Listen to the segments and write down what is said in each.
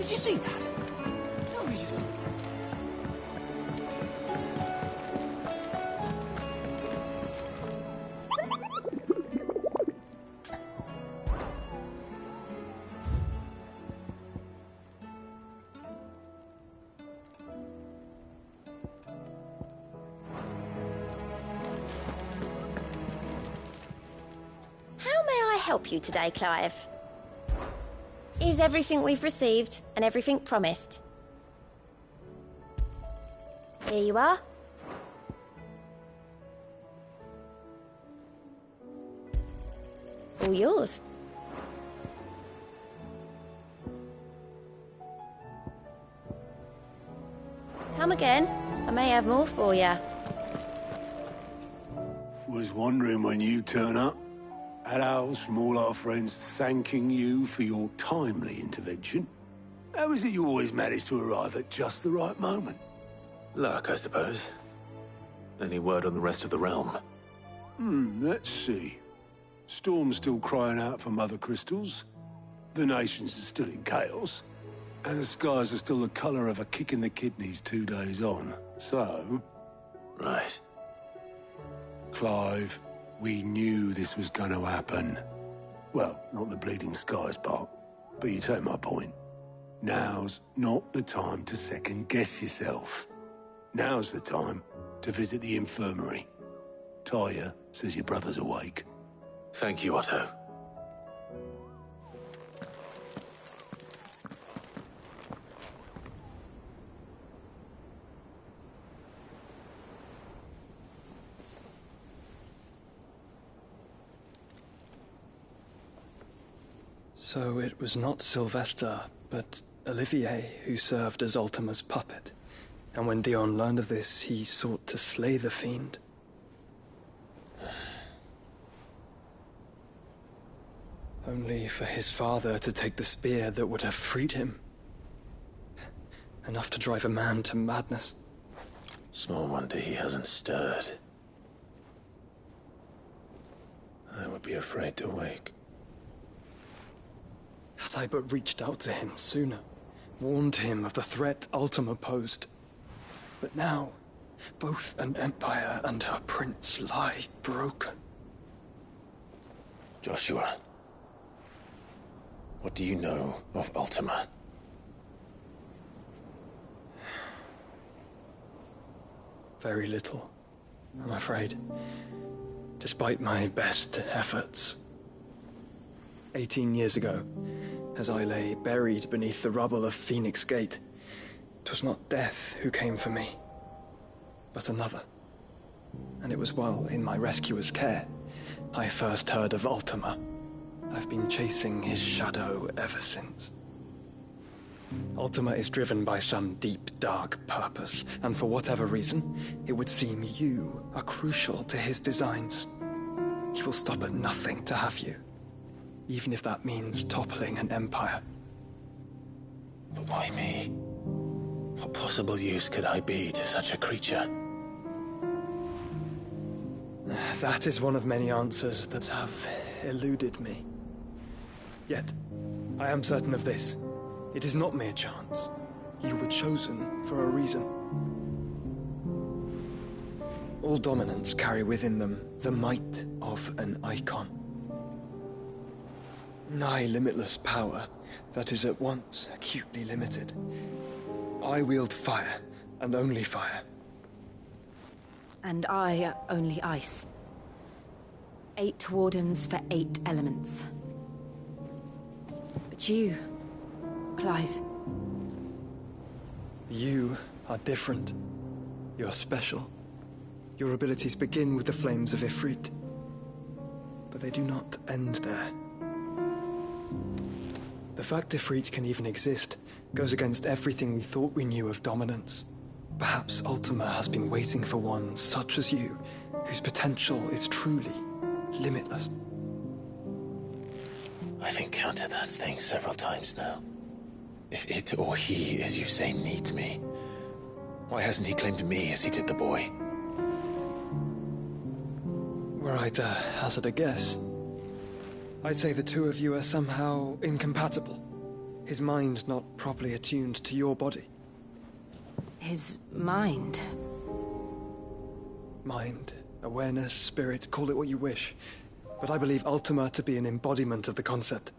Did you see that? Tell me you saw that. Help you today, Clive? Is everything we've received and everything promised? Here you are. All yours. Come again. I may have more for you. Was wondering when you turn up. Hellos from all our friends thanking you for your timely intervention. How is it you always manage to arrive at just the right moment? Luck, I suppose. Any word on the rest of the realm? Let's see. Storm's still crying out for mother crystals. The nations are still in chaos. And the skies are still the colour of a kick in the kidneys 2 days on. So... Right. Clive, we knew this was going to happen. Well, not the bleeding skies part, but you take my point. Now's not the time to second-guess yourself. Now's the time to visit the infirmary. Talia says your brother's awake. Thank you, Otto. So it was not Sylvester, but Olivier who served as Ultima's puppet. And when Dion learned of this, he sought to slay the fiend. Only for his father to take the spear that would have freed him. Enough to drive a man to madness. Small wonder he hasn't stirred. I would be afraid to wake. Had I but reached out to him sooner, warned him of the threat Ultima posed. But now, both an empire and her prince lie broken. Joshua, what do you know of Ultima? Very little, I'm afraid. Despite my best efforts. 18 years ago, as I lay buried beneath the rubble of Phoenix Gate, 'twas not death who came for me, but another. And it was while in my rescuer's care, I first heard of Ultima. I've been chasing his shadow ever since. Ultima is driven by some deep, dark purpose, and for whatever reason, it would seem you are crucial to his designs. He will stop at nothing to have you. Even if that means toppling an empire. But why me? What possible use could I be to such a creature? That is one of many answers that have eluded me. Yet, I am certain of this. It is not mere chance. You were chosen for a reason. All dominants carry within them the might of an icon. Nigh limitless power that is at once acutely limited. I wield fire, and only fire. And I only ice. 8 wardens for 8 elements. But you, Clive. You are different. You're special. Your abilities begin with the flames of Ifrit. But they do not end there. The fact Ifrit can even exist goes against everything we thought we knew of dominance. Perhaps Ultima has been waiting for one such as you, whose potential is truly limitless. I've encountered that thing several times now. If it or he, as you say, needs me, why hasn't he claimed me as he did the boy? Were I to hazard a guess, I'd say the two of you are somehow incompatible. His mind not properly attuned to your body. His mind. Mind, awareness, spirit, call it what you wish. But I believe Ultima to be an embodiment of the concept.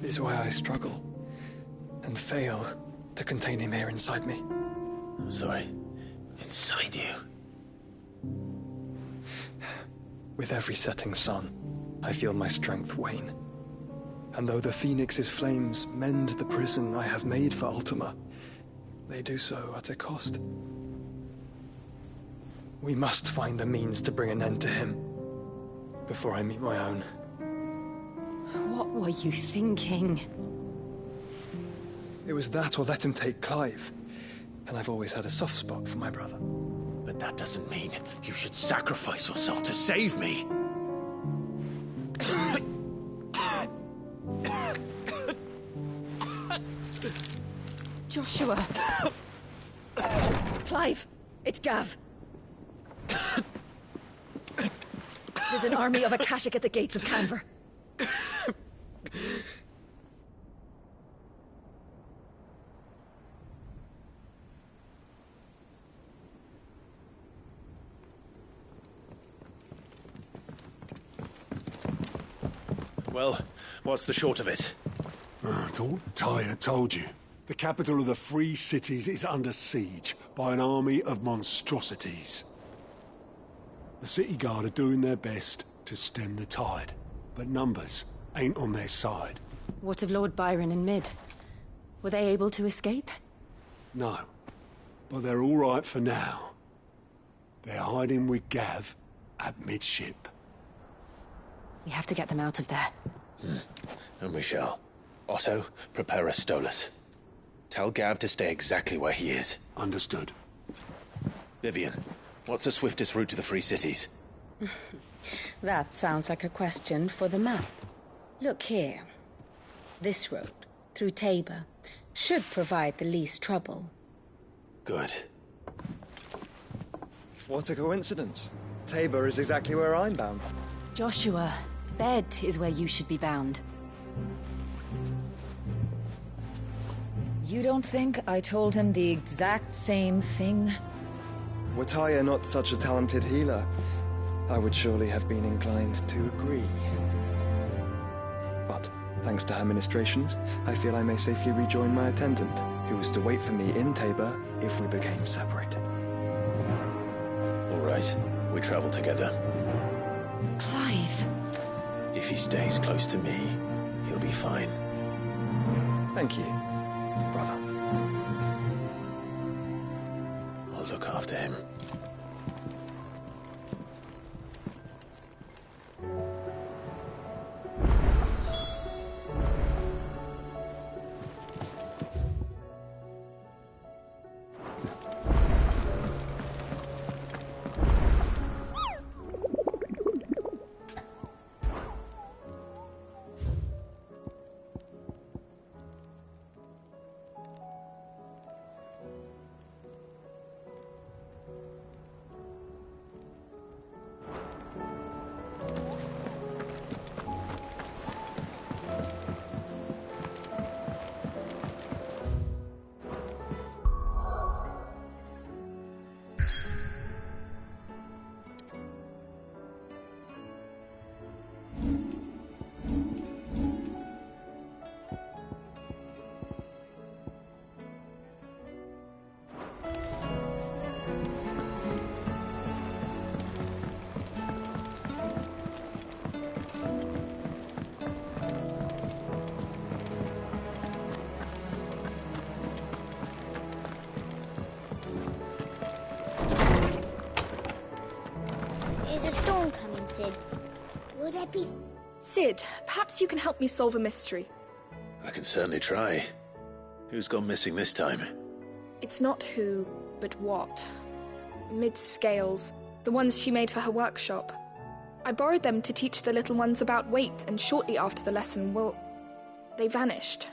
Is why I struggle and fail to contain him here inside me. I'm sorry. Inside you? With every setting sun, I feel my strength wane. And though the Phoenix's flames mend the prison I have made for Ultima, they do so at a cost. We must find a means to bring an end to him before I meet my own. What were you thinking? It was that or let him take Clive. And I've always had a soft spot for my brother. But that doesn't mean you should sacrifice yourself to save me. Joshua! Clive! It's Gav! There's an army of Akashic at the gates of Canver. Well, what's the short of it? It's all Tyre told you. The capital of the Free Cities is under siege by an army of monstrosities. The city guard are doing their best to stem the tide, but numbers ain't on their side. What of Lord Byron and Mid? Were they able to escape? No, but they're all right for now. They're hiding with Gav at midship. We have to get them out of there. And we shall. Otto, prepare a Stolas. Tell Gav to stay exactly where he is. Understood. Vivian, what's the swiftest route to the Free Cities? That sounds like a question for the map. Look here. This road, through Tabor, should provide the least trouble. Good. What a coincidence. Tabor is exactly where I'm bound. Joshua, bed is where you should be bound. You don't think I told him the exact same thing? Were Tyre not such a talented healer, I would surely have been inclined to agree. But, thanks to her ministrations, I feel I may safely rejoin my attendant, who was to wait for me in Tabor if we became separated. All right, we travel together. Clive! If he stays close to me, he'll be fine. Thank you, brother. I'll look after him. Is a storm coming, Sid? Will there be... Sid, perhaps you can help me solve a mystery. I can certainly try. Who's gone missing this time? It's not who, but what. Mid's scales, the ones she made for her workshop. I borrowed them to teach the little ones about weight, and shortly after the lesson, well, they vanished.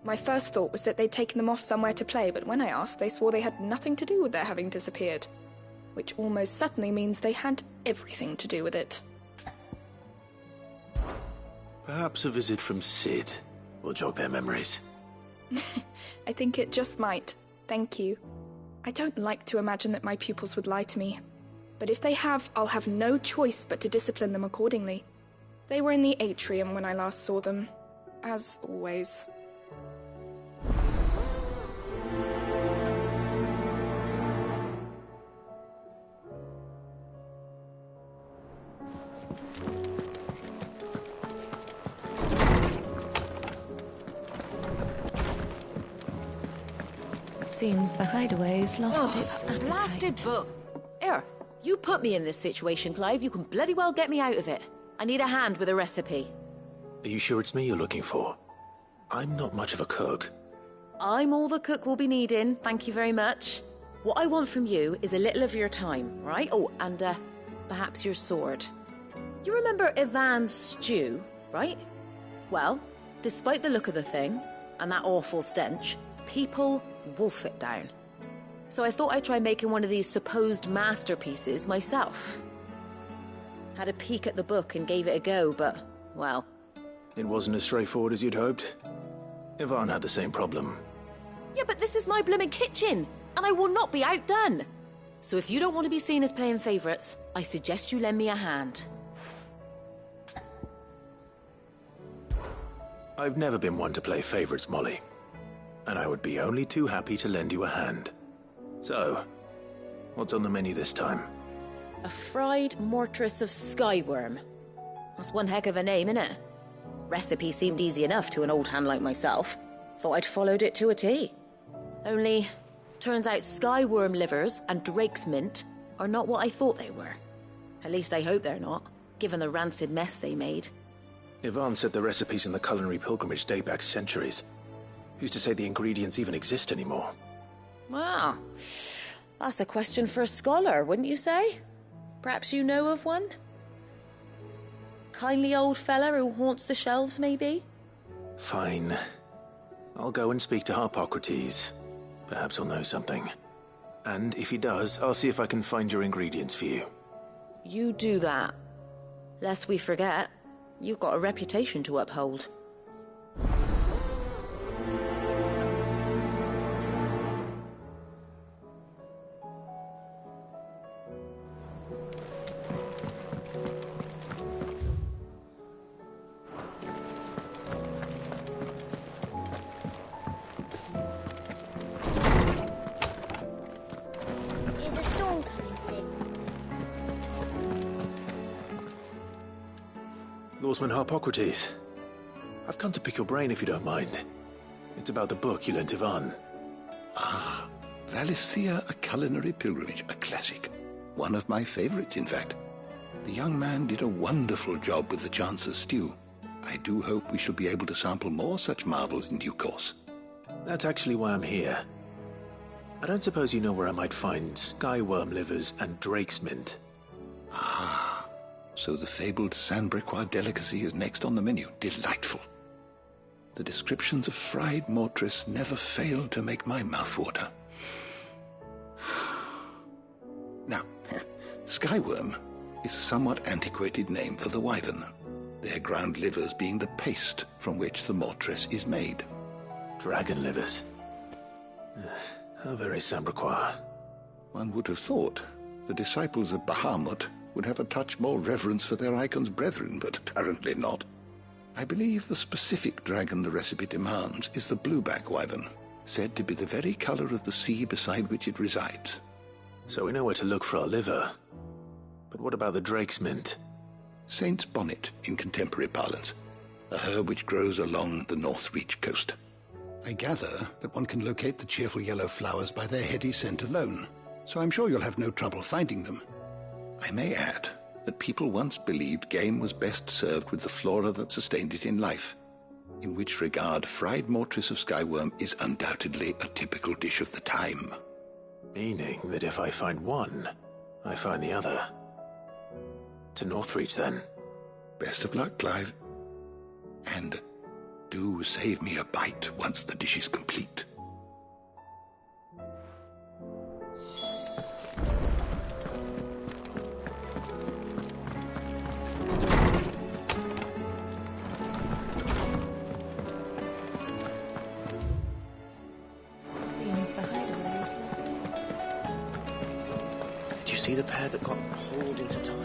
My first thought was that they'd taken them off somewhere to play, but when I asked, they swore they had nothing to do with their having disappeared. Which almost certainly means they had everything to do with it. Perhaps a visit from Sid will jog their memories. I think it just might. Thank you. I don't like to imagine that my pupils would lie to me. But if they have, I'll have no choice but to discipline them accordingly. They were in the atrium when I last saw them, as always. Seems the hideaway's lost its appetite. Blasted book! Here, you put me in this situation, Clive. You can bloody well get me out of it. I need a hand with a recipe. Are you sure it's me you're looking for? I'm not much of a cook. I'm all the cook will be needing, thank you very much. What I want from you is a little of your time, right? Oh, and perhaps your sword. You remember Ivan's stew, right? Well, despite the look of the thing, and that awful stench, people wolf it down. So I thought I'd try making one of these supposed masterpieces myself. Had a peek at the book and gave it a go, but, well... It wasn't as straightforward as you'd hoped. Ivan had the same problem. Yeah, but this is my blooming kitchen, and I will not be outdone. So if you don't want to be seen as playing favourites, I suggest you lend me a hand. I've never been one to play favourites, Molly. And I would be only too happy to lend you a hand. So, what's on the menu this time? A fried mortress of skyworm. That's one heck of a name, innit? Recipe seemed easy enough to an old hand like myself. Thought I'd followed it to a T. Only, turns out skyworm livers and drake's mint are not what I thought they were. At least I hope they're not, given the rancid mess they made. Ivan said the recipes in the culinary pilgrimage date back centuries. Who's to say the ingredients even exist anymore? Well, that's a question for a scholar, wouldn't you say? Perhaps you know of one? Kindly old fella who haunts the shelves, maybe? Fine. I'll go and speak to Harpocrates. Perhaps he'll know something. And if he does, I'll see if I can find your ingredients for you. You do that. Lest we forget, you've got a reputation to uphold. Is a storm coming, Sid? Lawsman Harpocrates. I've come to pick your brain if you don't mind. It's about the book you lent Ivan. Ah, Valisthea, A Culinary Pilgrimage, a classic. One of my favorites, in fact. The young man did a wonderful job with the Chance's stew. I do hope we shall be able to sample more such marvels in due course. That's actually why I'm here. I don't suppose you know where I might find skyworm livers and drake's mint. Ah, so the fabled Sandbrequois delicacy is next on the menu. Delightful. The descriptions of fried mortress never fail to make my mouth water. Now, skyworm is a somewhat antiquated name for the wyvern, their ground livers being the paste from which the mortress is made. Dragon livers. How very Sandbrequois. One would have thought the disciples of Bahamut would have a touch more reverence for their icon's brethren, but apparently not. I believe the specific dragon the recipe demands is the blueback wyvern, said to be the very color of the sea beside which it resides. So we know where to look for our liver. But what about the drake's mint? Saint's bonnet in contemporary parlance, a herb which grows along the North Reach coast. I gather that one can locate the cheerful yellow flowers by their heady scent alone, so I'm sure you'll have no trouble finding them. I may add that people once believed game was best served with the flora that sustained it in life, in which regard fried mortress of skyworm is undoubtedly a typical dish of the time. Meaning that if I find one, I find the other. To Northreach, then. Best of luck, Clive. And do save me a bite once the dish is complete. see the pair that got hauled into time?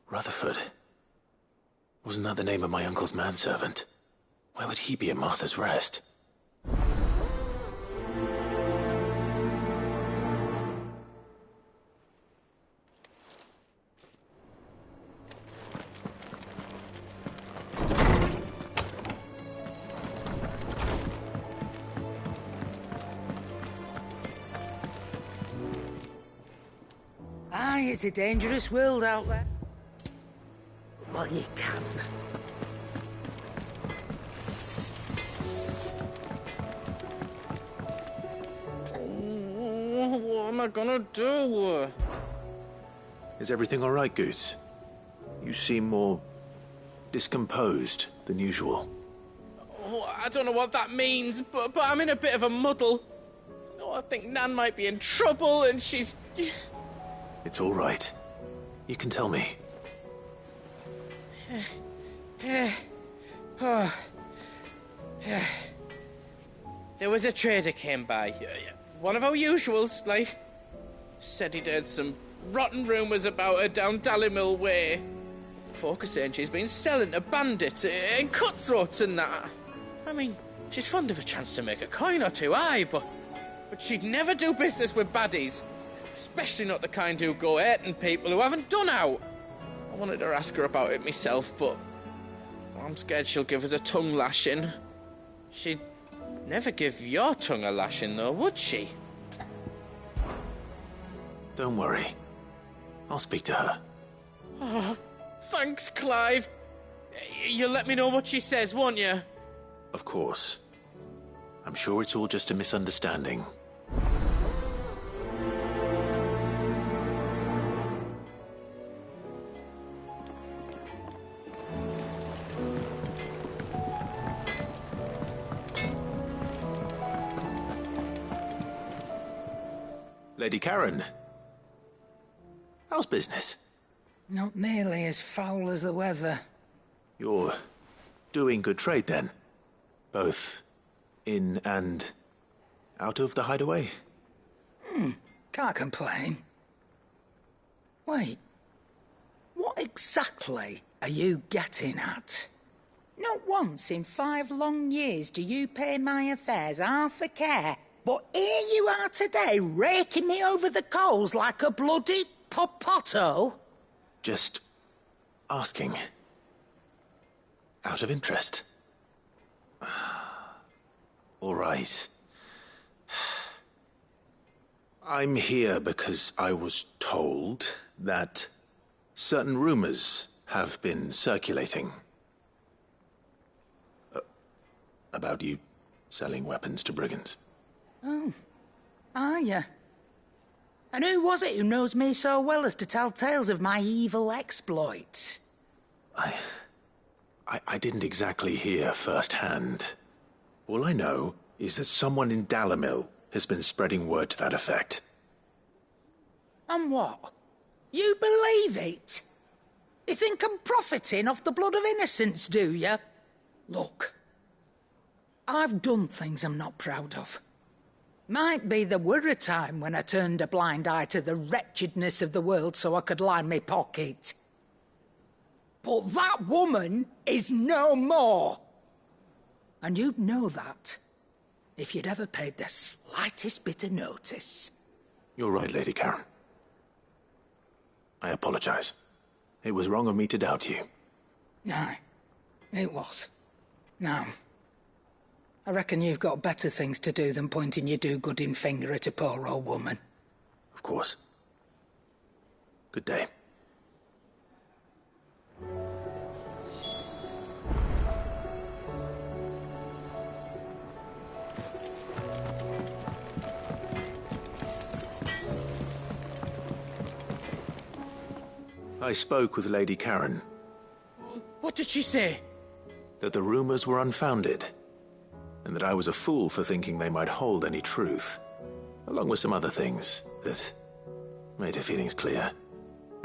Rutherford. Wasn't that the name of my uncle's manservant? Where would he be at Martha's Rest? Aye, it's a dangerous world out there. Well, you can. What am I gonna do? Is everything all right, Goots? You seem more discomposed than usual. Oh, I don't know what that means, but I'm in a bit of a muddle. Oh, I think Nan might be in trouble, and she's... It's all right. You can tell me. There was a trader came by. One of our usuals, like. Said he'd heard some rotten rumours about her down Dallimil Way. Folk are saying she's been selling to bandits and cutthroats and that. I mean, she's fond of a chance to make a coin or two, aye, but she'd never do business with baddies. Especially not the kind who go hurting people who haven't done out. I wanted to ask her about it myself, but I'm scared she'll give us a tongue lashing. She'd never give your tongue a lashing, though, would she? Don't worry. I'll speak to her. Oh, thanks, Clive. You'll let me know what she says, won't you? Of course. I'm sure it's all just a misunderstanding. Lady Karen. How's business? Not nearly as foul as the weather. You're doing good trade, then? Both in and out of the hideaway? Can't complain. Wait. What exactly are you getting at? Not once in 5 long years do you pay my affairs half a care. But here you are today, raking me over the coals like a bloody popoto? Just asking. Out of interest. All right. I'm here because I was told that certain rumors have been circulating. About you selling weapons to brigands. Oh, are you? And who was it who knows me so well as to tell tales of my evil exploits? I didn't exactly hear firsthand. All I know is that someone in Dallimil has been spreading word to that effect. And what? You believe it? You think I'm profiting off the blood of innocents, do you? Look, I've done things I'm not proud of. Might be there were a time when I turned a blind eye to the wretchedness of the world so I could line my pocket. But that woman is no more. And you'd know that if you'd ever paid the slightest bit of notice. You're right, Lady Karen. I apologize. It was wrong of me to doubt you. No, it was. Now, I reckon you've got better things to do than pointing your do-gooding finger at a poor old woman. Of course. Good day. I spoke with Lady Karen. What did she say? That the rumors were unfounded, and that I was a fool for thinking they might hold any truth, along with some other things that made her feelings clear.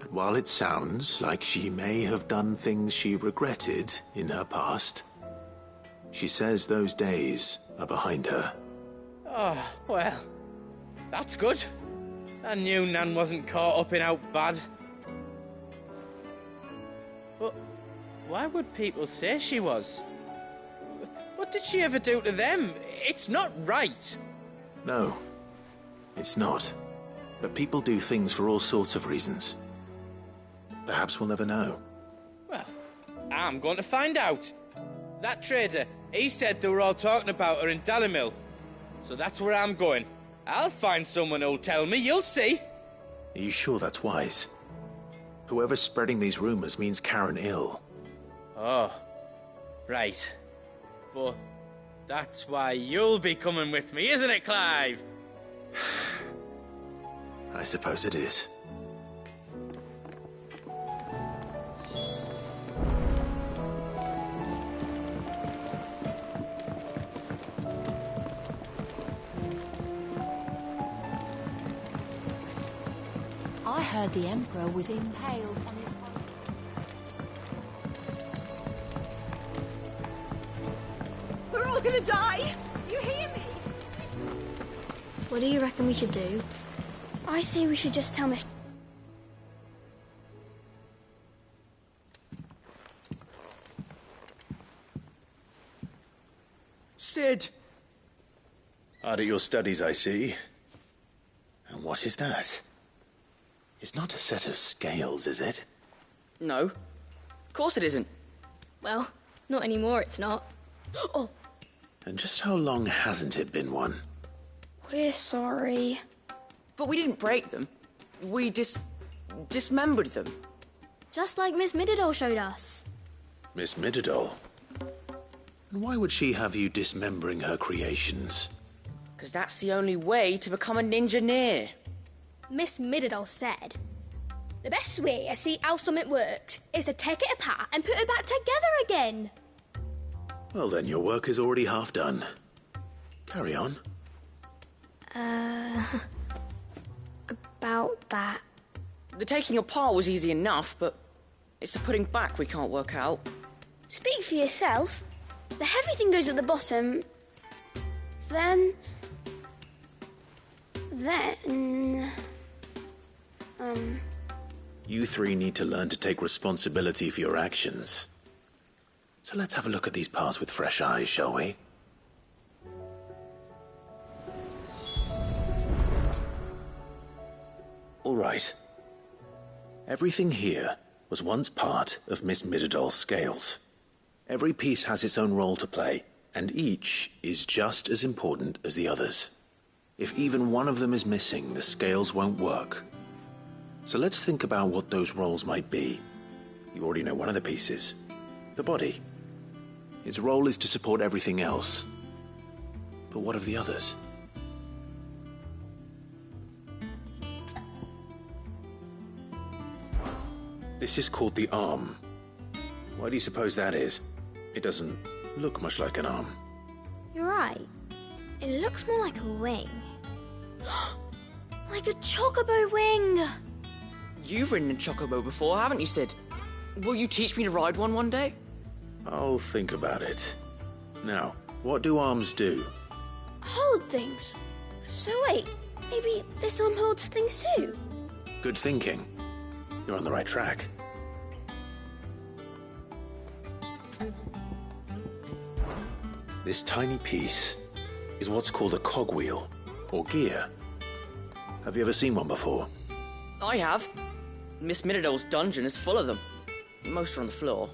And while it sounds like she may have done things she regretted in her past, she says those days are behind her. Oh, well, that's good. I knew Nan wasn't caught up in out bad. But why would people say she was? What did she ever do to them? It's not right. No, it's not. But people do things for all sorts of reasons. Perhaps we'll never know. Well, I'm going to find out. That trader, he said they were all talking about her in Dalimil. So that's where I'm going. I'll find someone who'll tell me, you'll see. Are you sure that's wise? Whoever's spreading these rumors means Karen ill. Oh, right. But that's why you'll be coming with me, isn't it, Clive? I suppose it is. I heard the Emperor was impaled on his... We're all gonna die! You hear me? What do you reckon we should do? I say we should just tell Miss... Sid! Hard at your studies, I see. And what is that? It's not a set of scales, is it? No. Of course it isn't. Well, not anymore, it's not. Oh! And just how long hasn't it been one? We're sorry. But we didn't break them. We dismembered them. Just like Miss Mididol showed us. Miss Mididol? And why would she have you dismembering her creations? Because that's the only way to become a ninja-neer. Miss Mididol said, the best way to see how something works is to take it apart and put it back together again. Well then, your work is already half done. Carry on. About that. The taking apart was easy enough, but it's the putting back we can't work out. Speak for yourself. The heavy thing goes at the bottom. Then... You three need to learn to take responsibility for your actions. So let's have a look at these parts with fresh eyes, shall we? All right. Everything here was once part of Miss Mididol's scales. Every piece has its own role to play, and each is just as important as the others. If even one of them is missing, the scales won't work. So let's think about what those roles might be. You already know one of the pieces. The body. Its role is to support everything else. But what of the others? This is called the arm. Why do you suppose that is? It doesn't look much like an arm. You're right. It looks more like a wing. Like a chocobo wing! You've ridden a chocobo before, haven't you, Sid? Will you teach me to ride one day? I'll think about it. Now, what do arms do? Hold things. So wait, maybe this arm holds things too? Good thinking. You're on the right track. This tiny piece is what's called a cogwheel, or gear. Have you ever seen one before? I have. Miss Mididol's dungeon is full of them. Most are on the floor.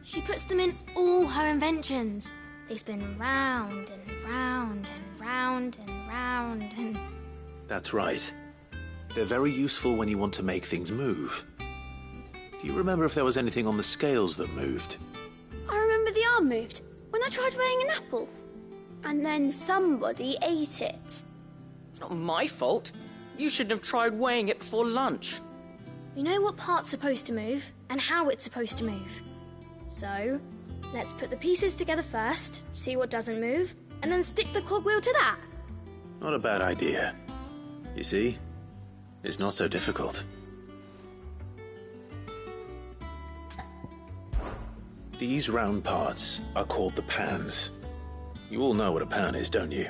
She puts them in all her inventions. They spin round and round and round and round and... That's right. They're very useful when you want to make things move. Do you remember if there was anything on the scales that moved? I remember the arm moved when I tried weighing an apple. And then somebody ate it. It's not my fault. You shouldn't have tried weighing it before lunch. We know what part's supposed to move and how it's supposed to move. So, let's put the pieces together first, see what doesn't move, and then stick the cogwheel to that. Not a bad idea. You see? It's not so difficult. These round parts are called the pans. You all know what a pan is, don't you?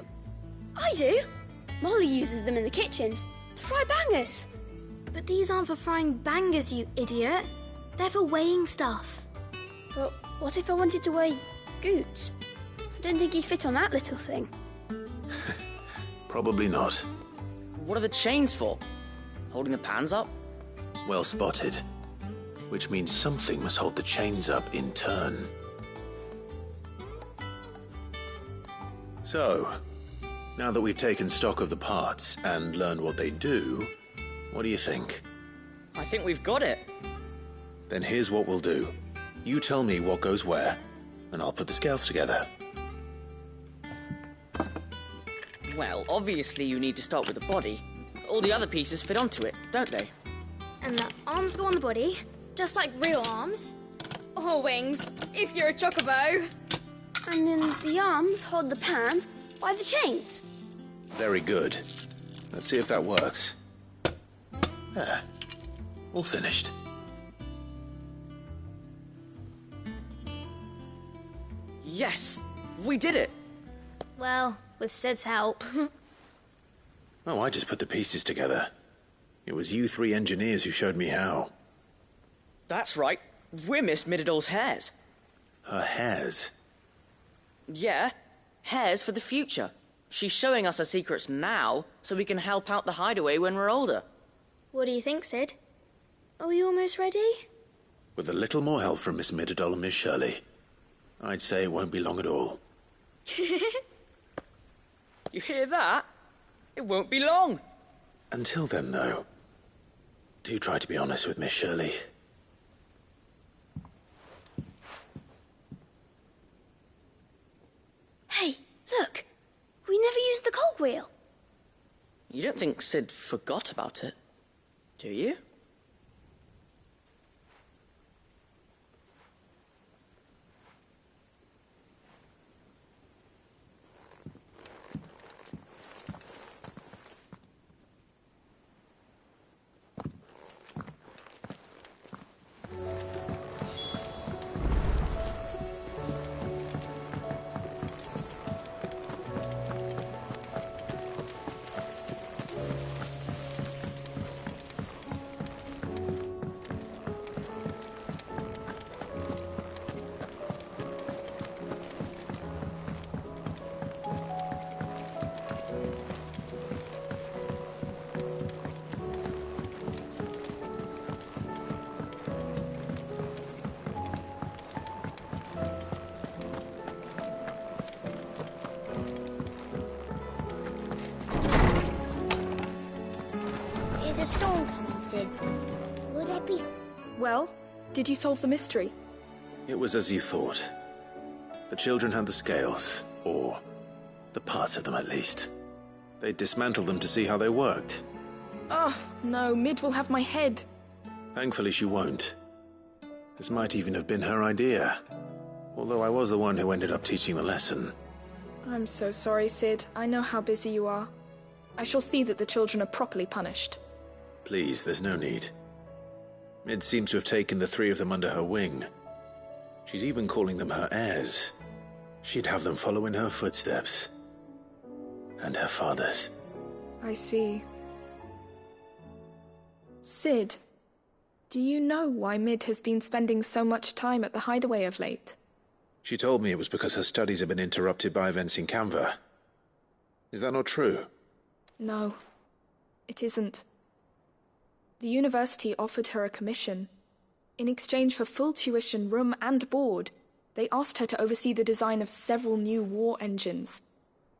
I do. Molly uses them in the kitchens to fry bangers. But these aren't for frying bangers, you idiot. They're for weighing stuff. But what if I wanted to weigh goods? I don't think you'd fit on that little thing. Probably not. What are the chains for? Holding the pans up? Well spotted. Which means something must hold the chains up in turn. So, now that we've taken stock of the parts and learned what they do, what do you think? I think we've got it. Then here's what we'll do. You tell me what goes where, and I'll put the scales together. Well, obviously you need to start with the body. All the other pieces fit onto it, don't they? And the arms go on the body, just like real arms. Or wings, if you're a chocobo. And then the arms hold the pans by the chains. Very good. Let's see if that works. There. All finished. Yes! We did it! Well, with Sid's help. Oh, I just put the pieces together. It was you three engineers who showed me how. That's right. We're Miss Mididol's hairs. Her hairs? Yeah, hairs for the future. She's showing us her secrets now, so we can help out the hideaway when we're older. What do you think, Sid? Are we almost ready? With a little more help from Miss Mididol and Miss Shirley, I'd say it won't be long at all. You hear that? It won't be long. Until then, though, do try to be honest with Miss Shirley. Hey, look! We never used the cogwheel. You don't think Sid forgot about it, do you? There's a storm coming, Sid. Will there be... Well, did you solve the mystery? It was as you thought. The children had the scales, or the parts of them at least. They dismantled them to see how they worked. Oh, no, Mid will have my head. Thankfully she won't. This might even have been her idea. Although I was the one who ended up teaching the lesson. I'm so sorry, Sid. I know how busy you are. I shall see that the children are properly punished. Please, there's no need. Mid seems to have taken the three of them under her wing. She's even calling them her heirs. She'd have them follow in her footsteps. And her father's. I see. Sid, do you know why Mid has been spending so much time at the hideaway of late? She told me it was because her studies have been interrupted by events in Canva. Is that not true? No, it isn't. The university offered her a commission. In exchange for full tuition, room and board, They asked her to oversee the design of several new war engines.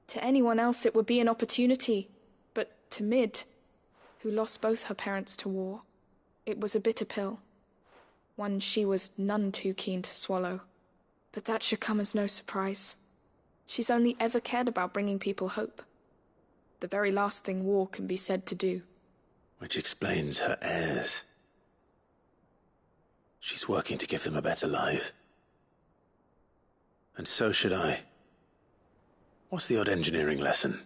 To anyone else it would be an opportunity, but to Mid, who lost both her parents to war, it was a bitter pill. One she was none too keen to swallow. But that should come as no surprise. She's only ever cared about bringing people hope. The very last thing war can be said to do. Which explains her heirs. She's working to give them a better life. And so should I. What's the odd engineering lesson?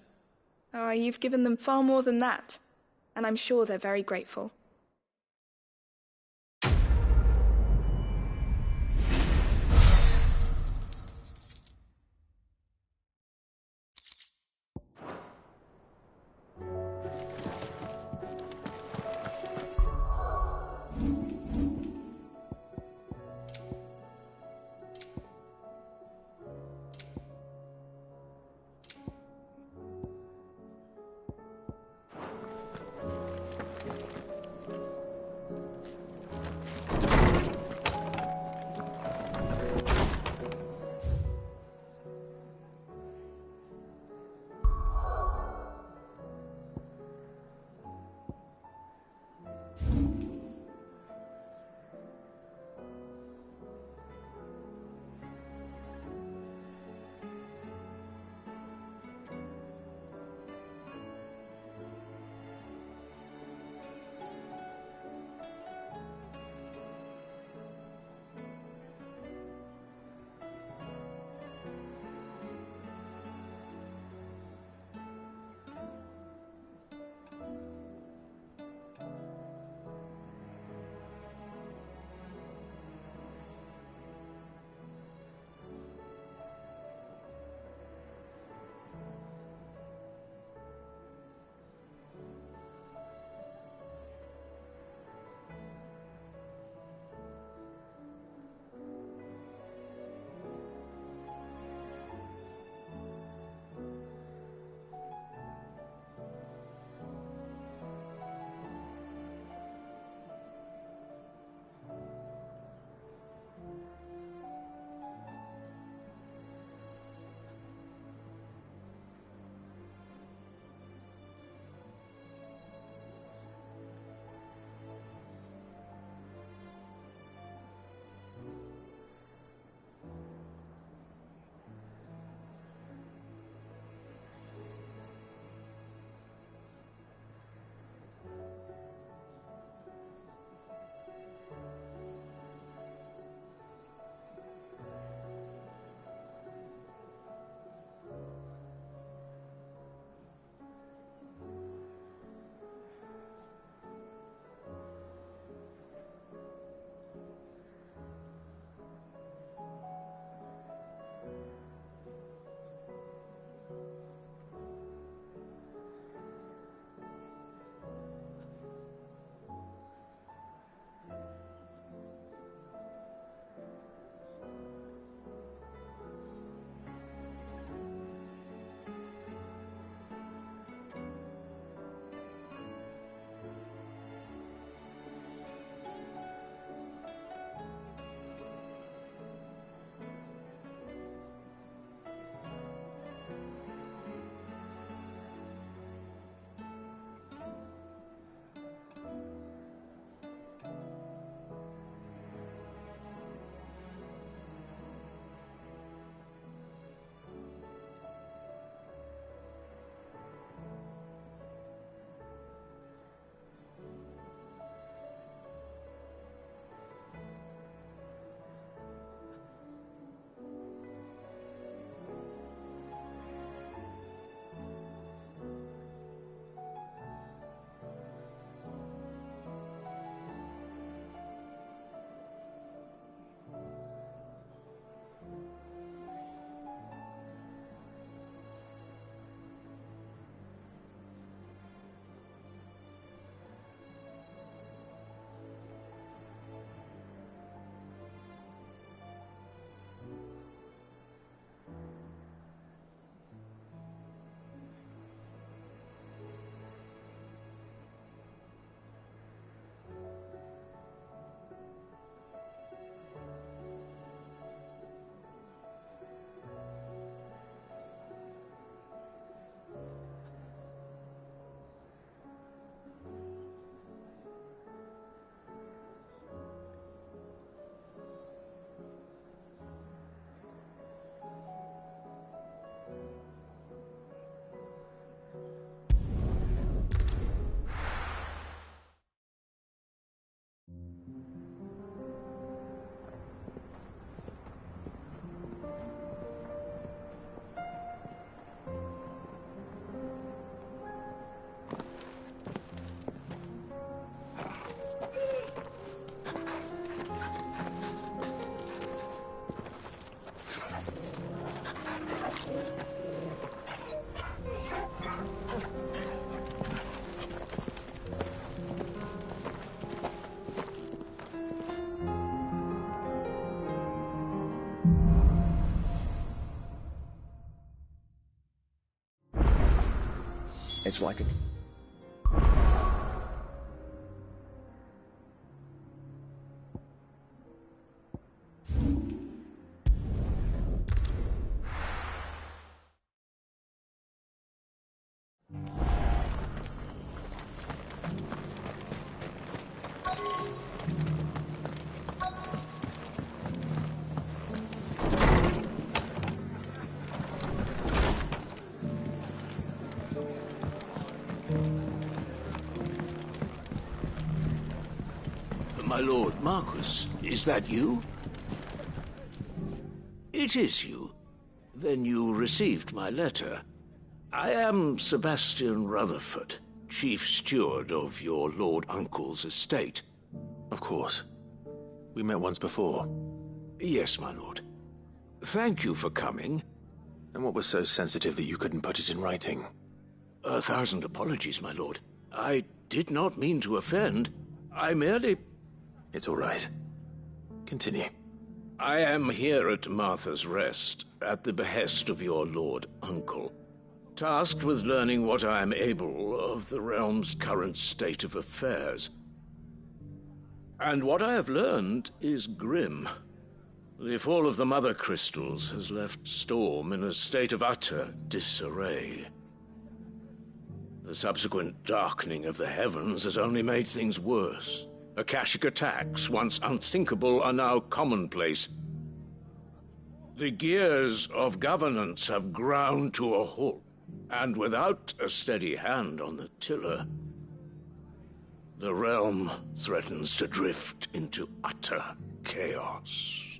Oh, you've given them far more than that. And I'm sure they're very grateful. It's like a... My lord Marquis, is that you? It is you. Then you received my letter. I am Sebastian Rutherford, Chief Steward of your Lord Uncle's estate. Of course. We met once before. Yes, my lord. Thank you for coming. And what was so sensitive that you couldn't put it in writing? 1,000 apologies, my lord. I did not mean to offend. I merely... It's all right. Continue. I am here at Martha's Rest, at the behest of your Lord Uncle, tasked with learning what I am able of the realm's current state of affairs. And what I have learned is grim. The fall of the Mother Crystals has left Storm in a state of utter disarray. The subsequent darkening of the heavens has only made things worse. Akashic attacks, once unthinkable, are now commonplace. The gears of governance have ground to a halt, and without a steady hand on the tiller, the realm threatens to drift into utter chaos.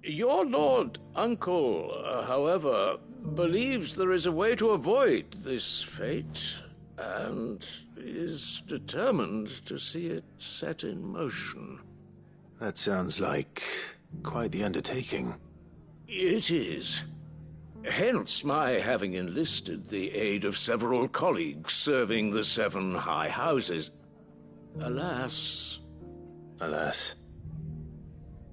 Your Lord Uncle, however, believes there is a way to avoid this fate, and is determined to see it set in motion. That sounds like quite the undertaking. It is. Hence my having enlisted the aid of several colleagues serving the 7 high houses. Alas,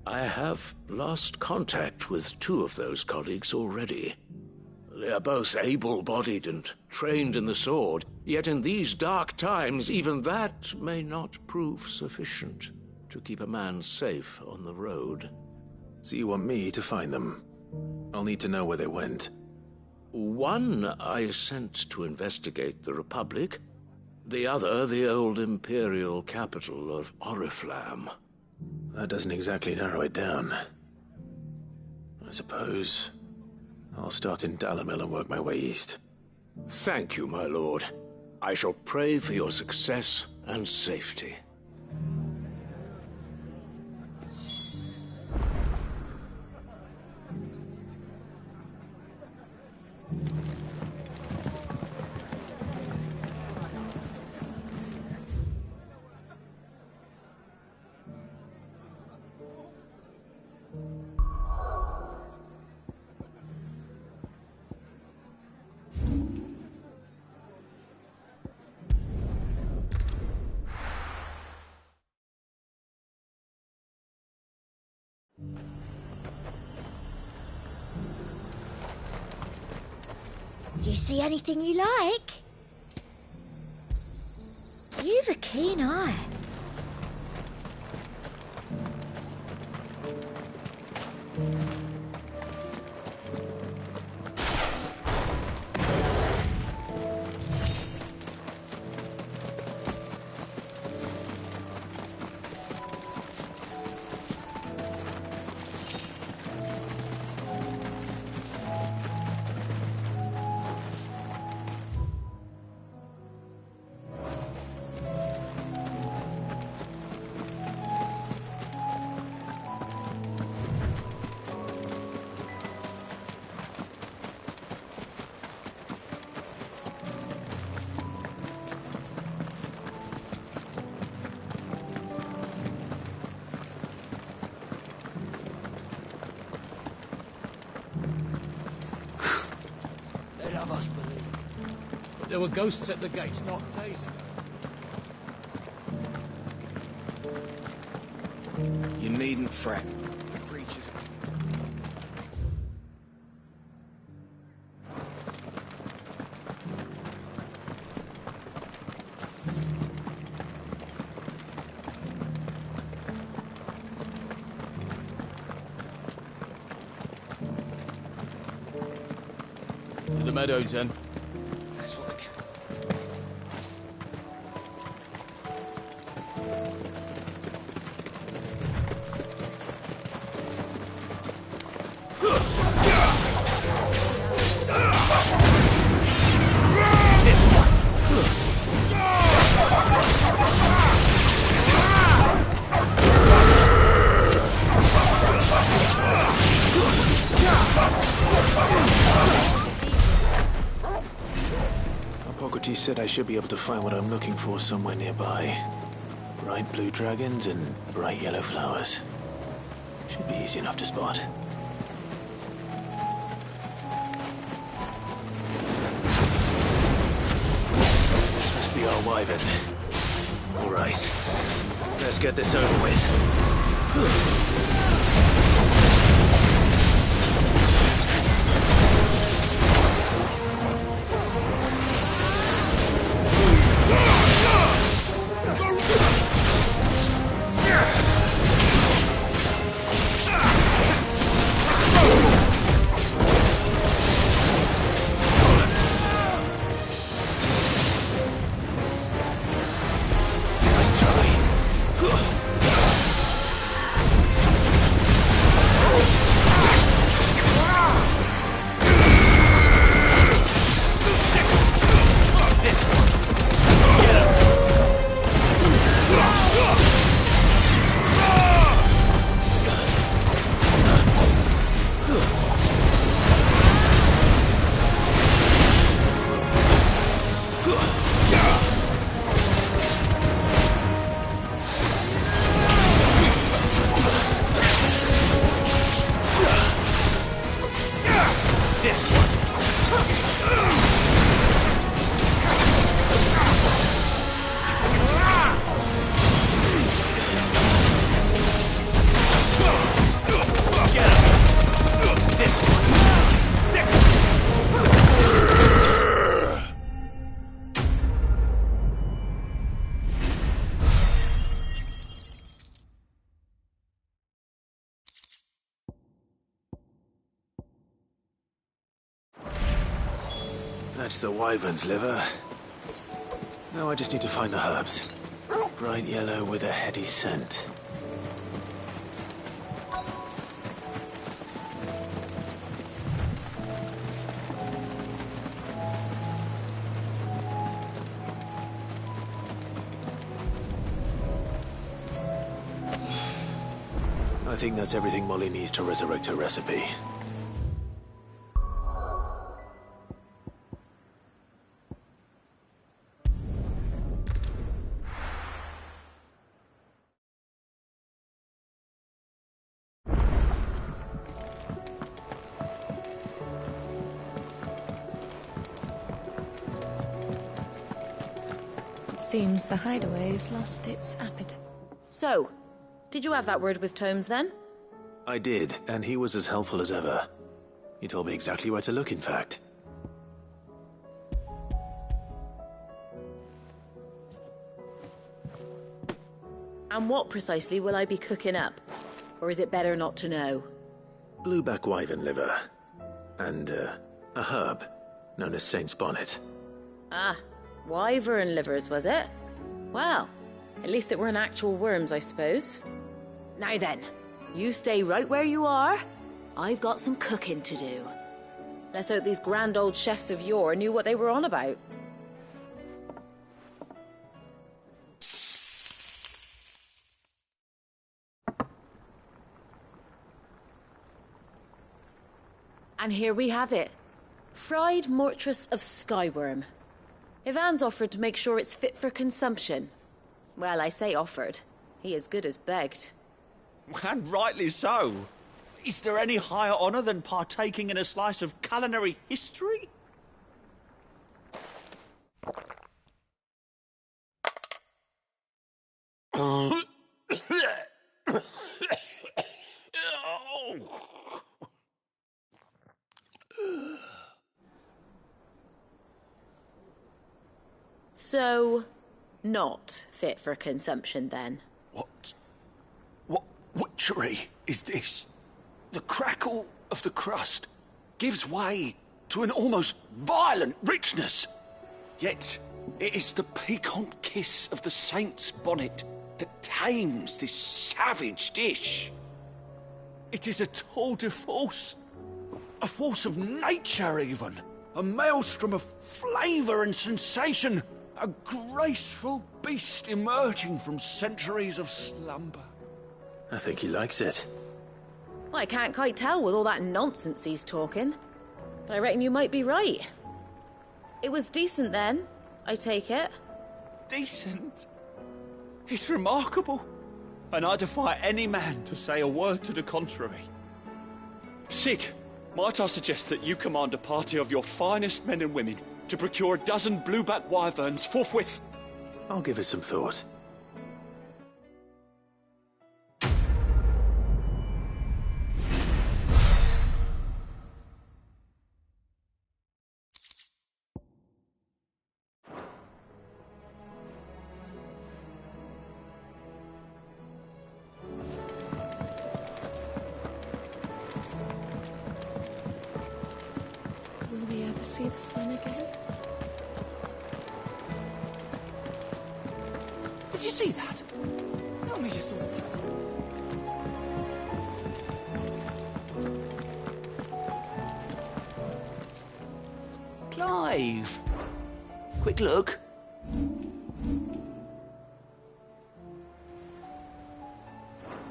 I have lost contact with 2 of those colleagues already. They are both able-bodied and trained in the sword, yet in these dark times, even that may not prove sufficient to keep a man safe on the road. So you want me to find them? I'll need to know where they went. One I sent to investigate the Republic, the other the old Imperial capital of Oriflamme. That doesn't exactly narrow it down. I suppose I'll start in Dalimil and work my way east. Thank you, my lord. I shall pray for your success and safety. Do you see anything you like? You've a keen eye. There were ghosts at the gate not days ago. You needn't fret. The creatures... the meadows, then. That's what I can. Hippocrates said I should be able to find what I'm looking for somewhere nearby. Bright blue dragons and bright yellow flowers. Should be easy enough to spot. This must be our wyvern. All right. Let's get this over with. That's the wyvern's liver. Now I just need to find the herbs. Bright yellow with a heady scent. I think that's everything Molly needs to resurrect her recipe. Seems the hideaway's lost its appetite. So, did you have that word with Tomes then? I did, and he was as helpful as ever. He told me exactly where to look, in fact. And what precisely will I be cooking up? Or is it better not to know? Blueback wyvern liver. And, a herb known as Saint's Bonnet. Ah, wyvern livers, was it? Well, at least it weren't actual worms, I suppose. Now then, you stay right where you are. I've got some cooking to do. Let's hope these grand old chefs of yore knew what they were on about. And here we have it. Fried mortress of skyworm. Ivan's offered to make sure it's fit for consumption. Well, I say offered. He as good as begged. And rightly so. Is there any higher honour than partaking in a slice of culinary history? So, not fit for consumption then? What witchery is this? The crackle of the crust gives way to an almost violent richness. Yet, it is the piquant kiss of the saint's bonnet that tames this savage dish. It is a tour de force, a force of nature even, a maelstrom of flavour and sensation, a graceful beast emerging from centuries of slumber. I think he likes it. Well, I can't quite tell with all that nonsense he's talking, but I reckon you might be right. It was decent then, I take it. Decent? It's remarkable, and I defy any man to say a word to the contrary. Sid, might I suggest that you command a party of your finest men and women to procure a dozen blueback wyverns forthwith? I'll give it some thought. Will we ever see the sun again? Did you see that? Tell me you saw that. Clive! Quick look.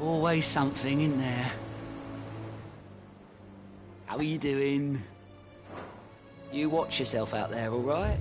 Always something in there. How are you doing? You watch yourself out there, all right?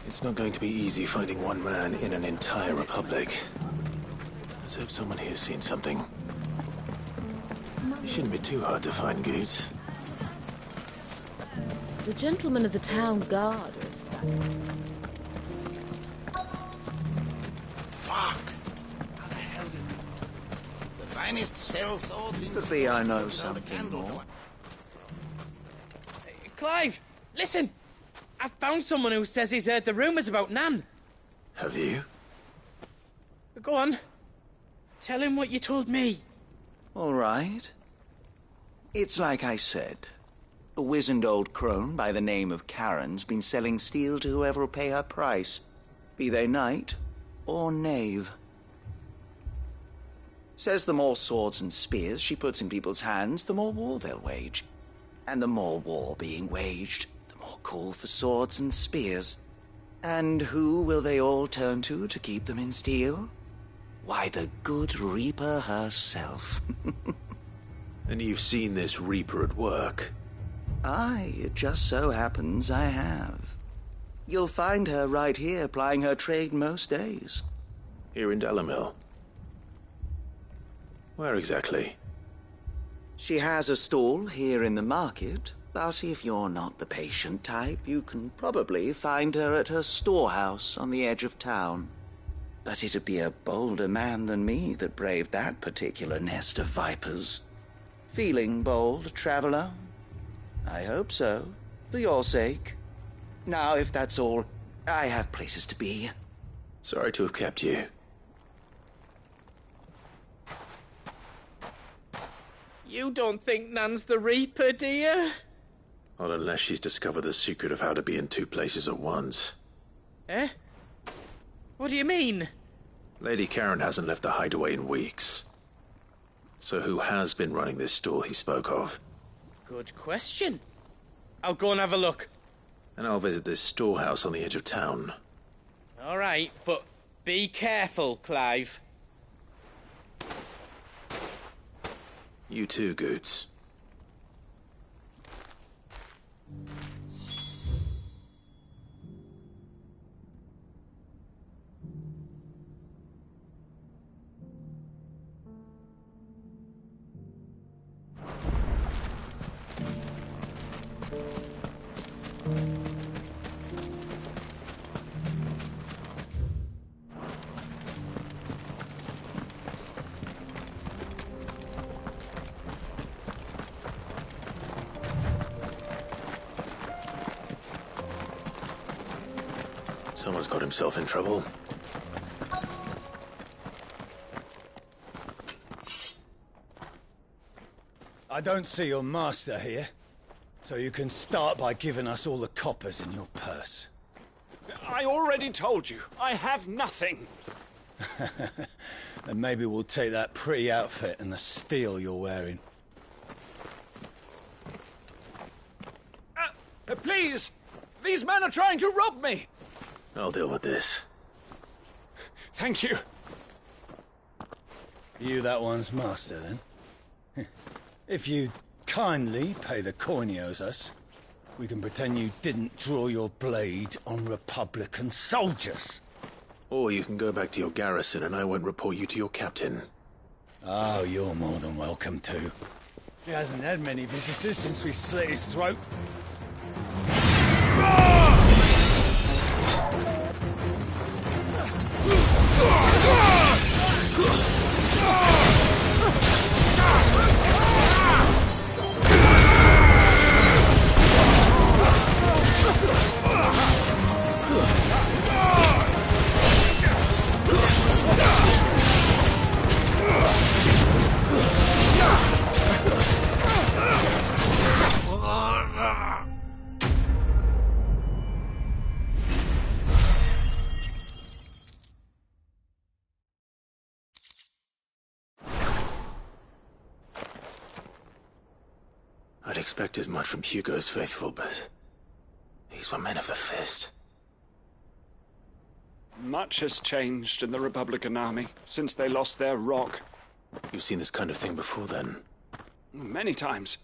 It's not going to be easy finding one man in an entire republic. Let's hope someone here's seen something. It shouldn't be too hard to find Goots. The gentleman of the town guard is back. Fuck! How the hell did... The finest cell swords in... Could be I know something more. Clive, listen! I've found someone who says he's heard the rumours about Nan. Have you? Go on. Tell him what you told me. All right. It's like I said. A wizened old crone by the name of Karen's been selling steel to whoever will pay her price, be they knight or knave. Says the more swords and spears she puts in people's hands, the more war they'll wage. And the more war being waged, the more call for swords and spears. And who will they all turn to keep them in steel? Why, the good Reaper herself. And you've seen this Reaper at work? Aye, it just so happens I have. You'll find her right here plying her trade most days. Here in Dalimil? Where exactly? She has a stall here in the market, but if you're not the patient type, you can probably find her at her storehouse on the edge of town. But it'd be a bolder man than me that braved that particular nest of vipers. Feeling bold, traveler? I hope so, for your sake. Now, if that's all, I have places to be. Sorry to have kept you. You don't think Nan's the Reaper, do you? Not unless she's discovered the secret of how to be in two places at once. Eh? What do you mean? Lady Karen hasn't left the hideaway in weeks. So who has been running this stall he spoke of? Good question. I'll go and have a look. And I'll visit this storehouse on the edge of town. All right, but be careful, Clive. You too, Goots. Someone's got himself in trouble. I don't see your master here, so you can start by giving us all the coppers in your purse. I already told you, I have nothing. Then maybe we'll take that pretty outfit and the steel you're wearing. Please! These men are trying to rob me! I'll deal with this. Thank you. You that one's master, then? If you kindly pay the coin he owes us, we can pretend you didn't draw your blade on Republican soldiers. Or you can go back to your garrison and I won't report you to your captain. Oh, you're more than welcome to. He hasn't had many visitors since we slit his throat. I'd expect as much from Hugo's faithful, but these were men of the fist. Much has changed in the Republican army since they lost their rock. You've seen this kind of thing before, then? Many times.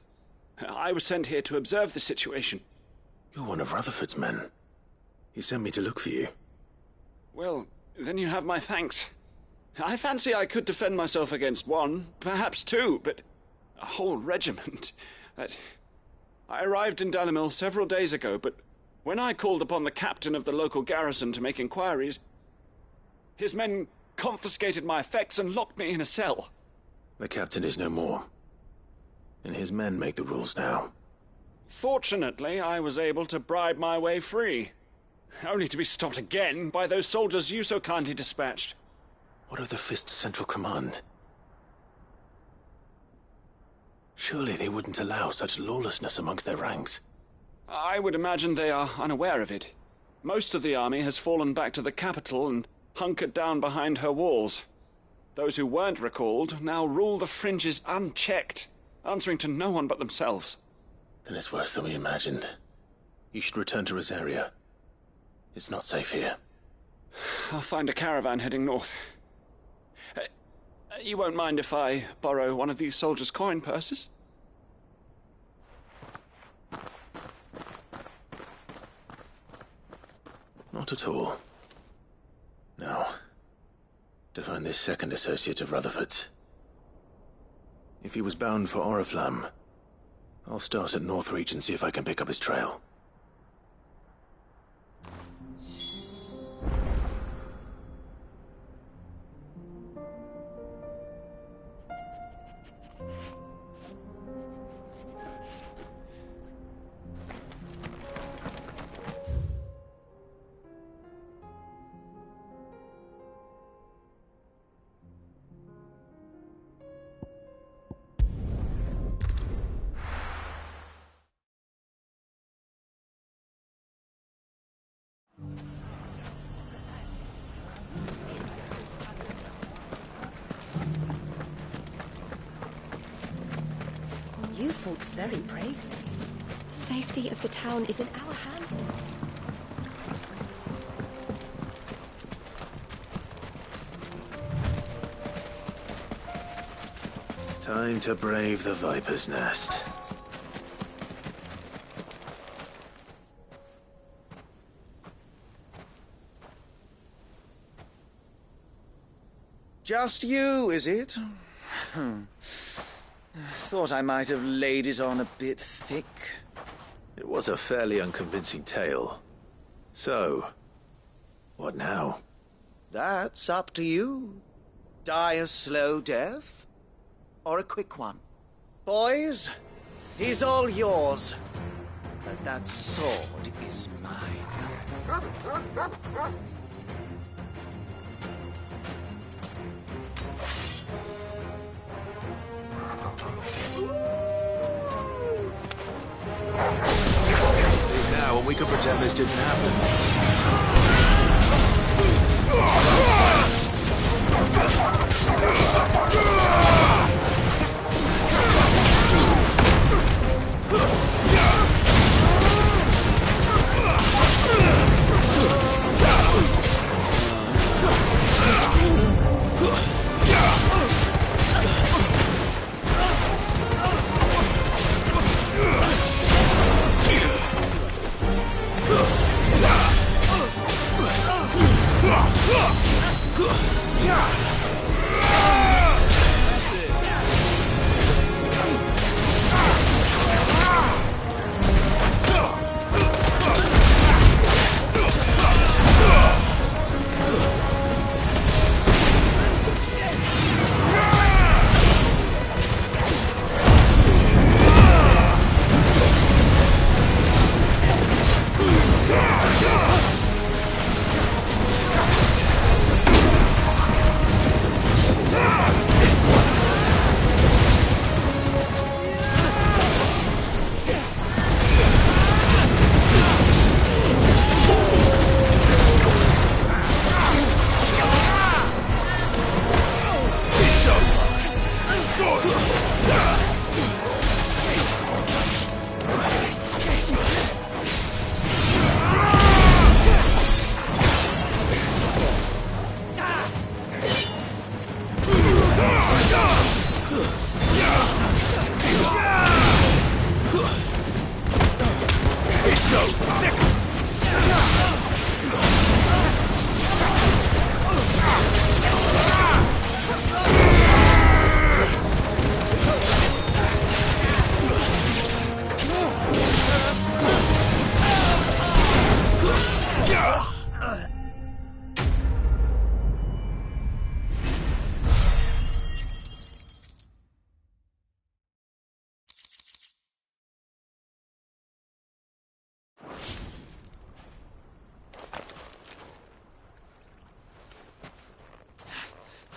I was sent here to observe the situation. You're one of Rutherford's men. He sent me to look for you. Well, then you have my thanks. I fancy I could defend myself against one, perhaps two, but a whole regiment. I arrived in Dalimil several days ago, but when I called upon the captain of the local garrison to make inquiries, his men confiscated my effects and locked me in a cell. The captain is no more, and his men make the rules now. Fortunately, I was able to bribe my way free, only to be stopped again by those soldiers you so kindly dispatched. What of the Fist's Central Command? Surely they wouldn't allow such lawlessness amongst their ranks. I would imagine they are unaware of it. Most of the army has fallen back to the capital and hunkered down behind her walls. Those who weren't recalled now rule the fringes unchecked, answering to no one but themselves. Then it's worse than we imagined. You should return to Rosaria. It's not safe here. I'll find a caravan heading north. You won't mind if I borrow one of these soldiers' coin purses? Not at all. Now, to find this second associate of Rutherford's. If he was bound for Oriflamme, I'll start at Northreach and see if I can pick up his trail. You fought very bravely. The safety of the town is in our hands now. Time to brave the Viper's Nest. Just you, is it? Thought I might have laid it on a bit thick. It was a fairly unconvincing tale. So, what now? That's up to you. Die a slow death, or a quick one. Boys, he's all yours. But that sword is mine. Leave now and we could pretend this didn't happen.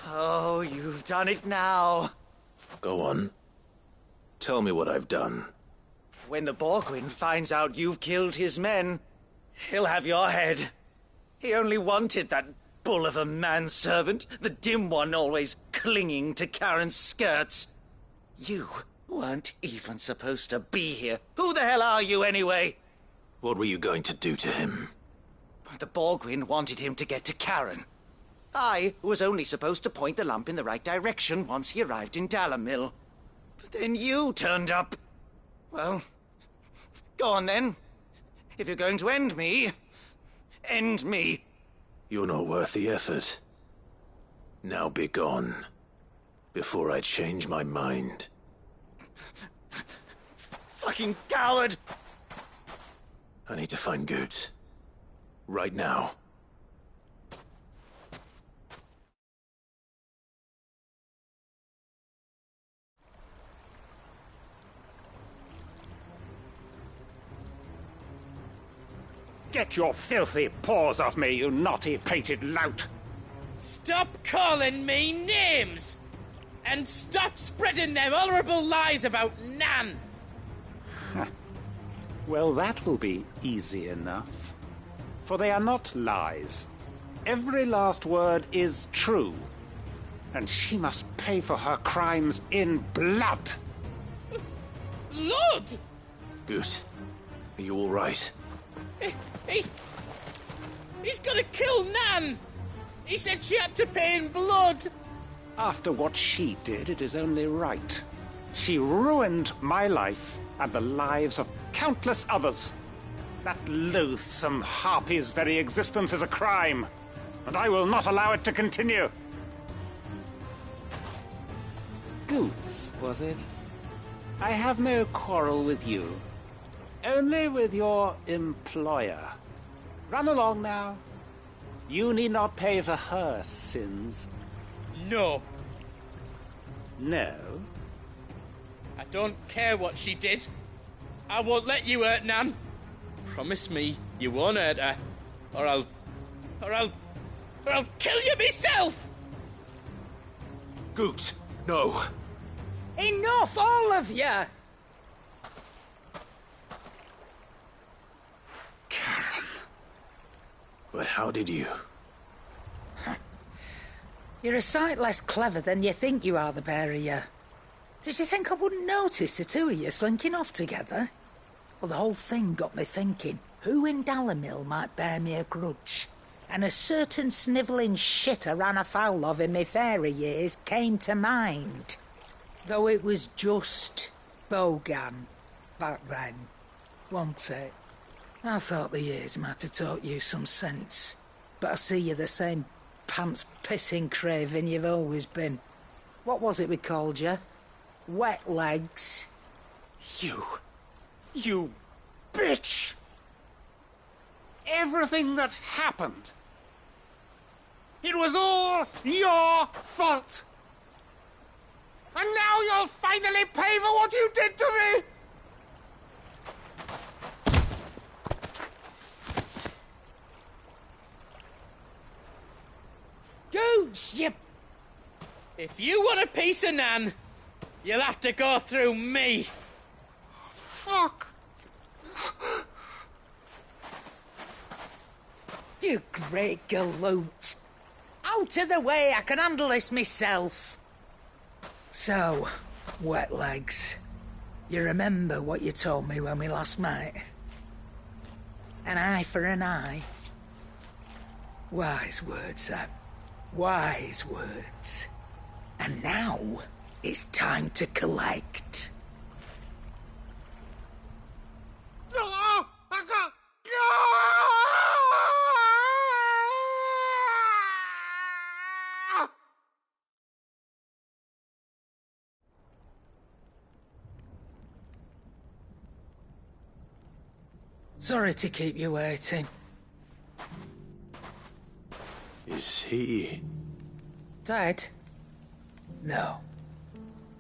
Oh, you've done it now. Go on. Tell me what I've done. When the Borgwyn finds out you've killed his men, he'll have your head. He only wanted that bull of a manservant, the dim one always clinging to Karen's skirts. You weren't even supposed to be here. Who the hell are you, anyway? What were you going to do to him? The Borgwyn wanted him to get to Karen. I was only supposed to point the lamp in the right direction once he arrived in Dalamil. But then you turned up. Well, go on then. If you're going to end me, end me. You're not worth the effort. Now be gone, before I change my mind. Fucking coward! I need to find Goots. Right now. Get your filthy paws off me, you naughty-pated lout! Stop calling me names! And stop spreading them horrible lies about Nan! Well, that will be easy enough. For they are not lies. Every last word is true. And she must pay for her crimes in blood. Blood? Goot, are you all right? He's gonna kill Nan! He said she had to pay in blood! After what she did, it is only right. She ruined my life and the lives of countless others. That loathsome harpy's very existence is a crime, and I will not allow it to continue. Goots, was it? I have no quarrel with you. Only with your employer. Run along now. You need not pay for her sins. No. No? I don't care what she did. I won't let you hurt Nan. Promise me you won't hurt her. Or I'll kill you myself! Goot, no. Enough, all of you! But how did you? You're a sight less clever than you think you are, the pair of you. Did you think I wouldn't notice the two of you slinking off together? Well, the whole thing got me thinking, who in Dalimil might bear me a grudge? And a certain snivelling shit I ran afoul of in my fairy years came to mind. Though it was just Bogan back then, wasn't it? I thought the years might have taught you some sense, but I see you're the same pants-pissing craven you've always been. What was it we called you? Wet legs? You bitch! Everything that happened, it was all your fault! And now you'll finally pay for what you did to me! Gooch, you... If you want a piece of Nan, you'll have to go through me. Fuck! You great galoot. Out of the way, I can handle this myself. So, wet legs, you remember what you told me when we last met? An eye for an eye. Wise words, Sam. Wise words. And now, it's time to collect. Sorry to keep you waiting. Is he... dead? No.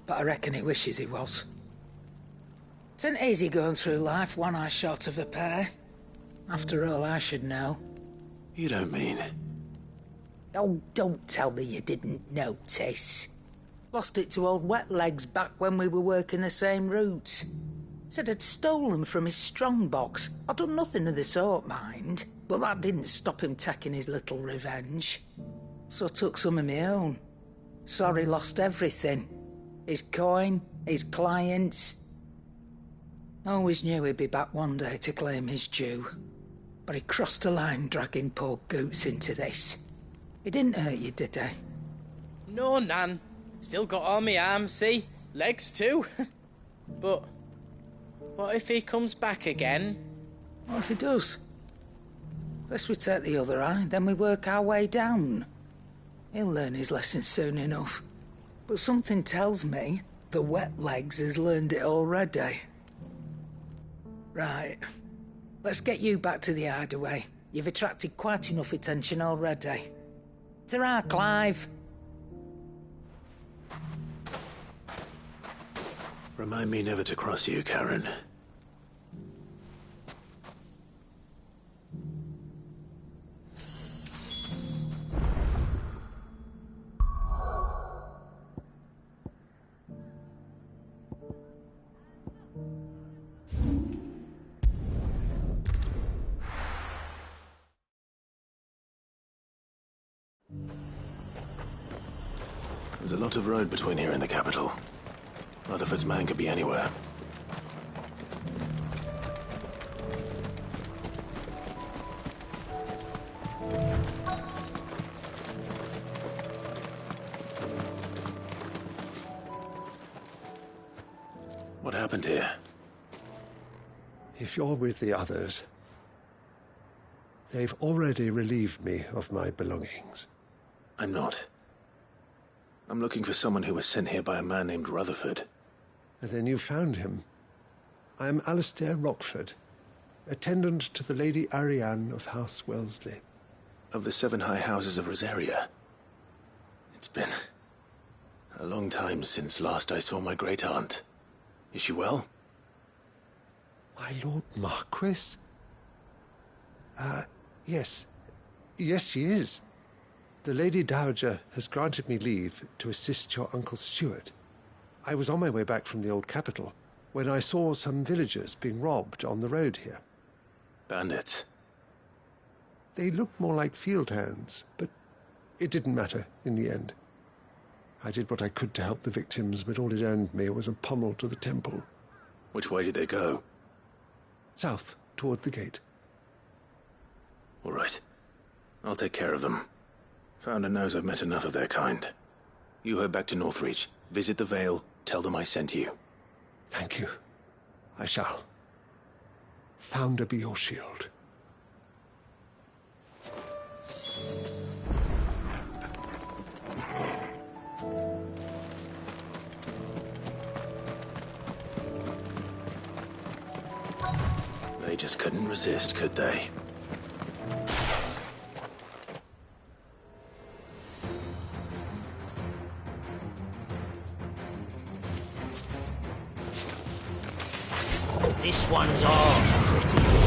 But I reckon he wishes he was. It isn't easy going through life one eye short of a pair. After all, I should know. You don't mean... Oh, don't tell me you didn't notice. Lost it to old Wet Legs back when we were working the same routes. Said I'd stolen from his strongbox. I'd done nothing of the sort, mind. But that didn't stop him taking his little revenge. So I took some of my own. Sorry, lost everything. His coin, his clients. Always knew he'd be back one day to claim his due. But he crossed a line dragging poor Goots into this. He didn't hurt you, did he? No, Nan. Still got all my arms, see? Legs too. But what if he comes back again? What if he does? First we take the other eye, then we work our way down. He'll learn his lesson soon enough. But something tells me the Wet Legs has learned it already. Right. Let's get you back to the hideaway. You've attracted quite enough attention already. Ta-ra, Clive. Remind me never to cross you, Karen. There's a lot of road between here and the capital. Rutherford's man could be anywhere. What happened here? If you're with the others, they've already relieved me of my belongings. I'm not. I'm looking for someone who was sent here by a man named Rutherford. And then you found him. I am Alistair Rockford, attendant to the Lady Ariane of House Wellesley. Of the 7 high houses of Rosaria. It's been a long time since last I saw my great-aunt. Is she well? My Lord Marquis? Yes. Yes, she is. The Lady Dowager has granted me leave to assist your Uncle Stuart. I was on my way back from the old capital when I saw some villagers being robbed on the road here. Bandits? They looked more like field hands, but it didn't matter in the end. I did what I could to help the victims, but all it earned me was a pommel to the temple. Which way did they go? South, toward the gate. All right. I'll take care of them. Founder knows I've met enough of their kind. You head back to Northreach, visit the Vale, tell them I sent you. Thank you. I shall. Founder be your shield. They just couldn't resist, could they? This one's ours, pretty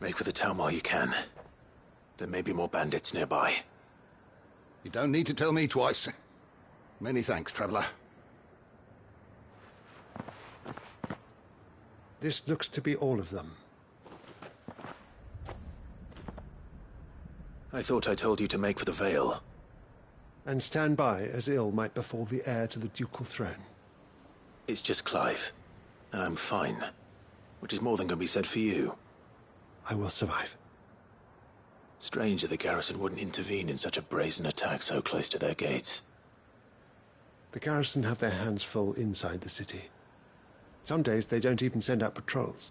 Make for the town while you can. There may be more bandits nearby. You don't need to tell me twice. Many thanks, traveller. This looks to be all of them. I thought I told you to make for the Vale. And stand by as ill might befall the heir to the ducal throne. It's just Clive, and I'm fine. Which is more than can be said for you. I will survive. Strange that the garrison wouldn't intervene in such a brazen attack so close to their gates. The garrison have their hands full inside the city. Some days they don't even send out patrols.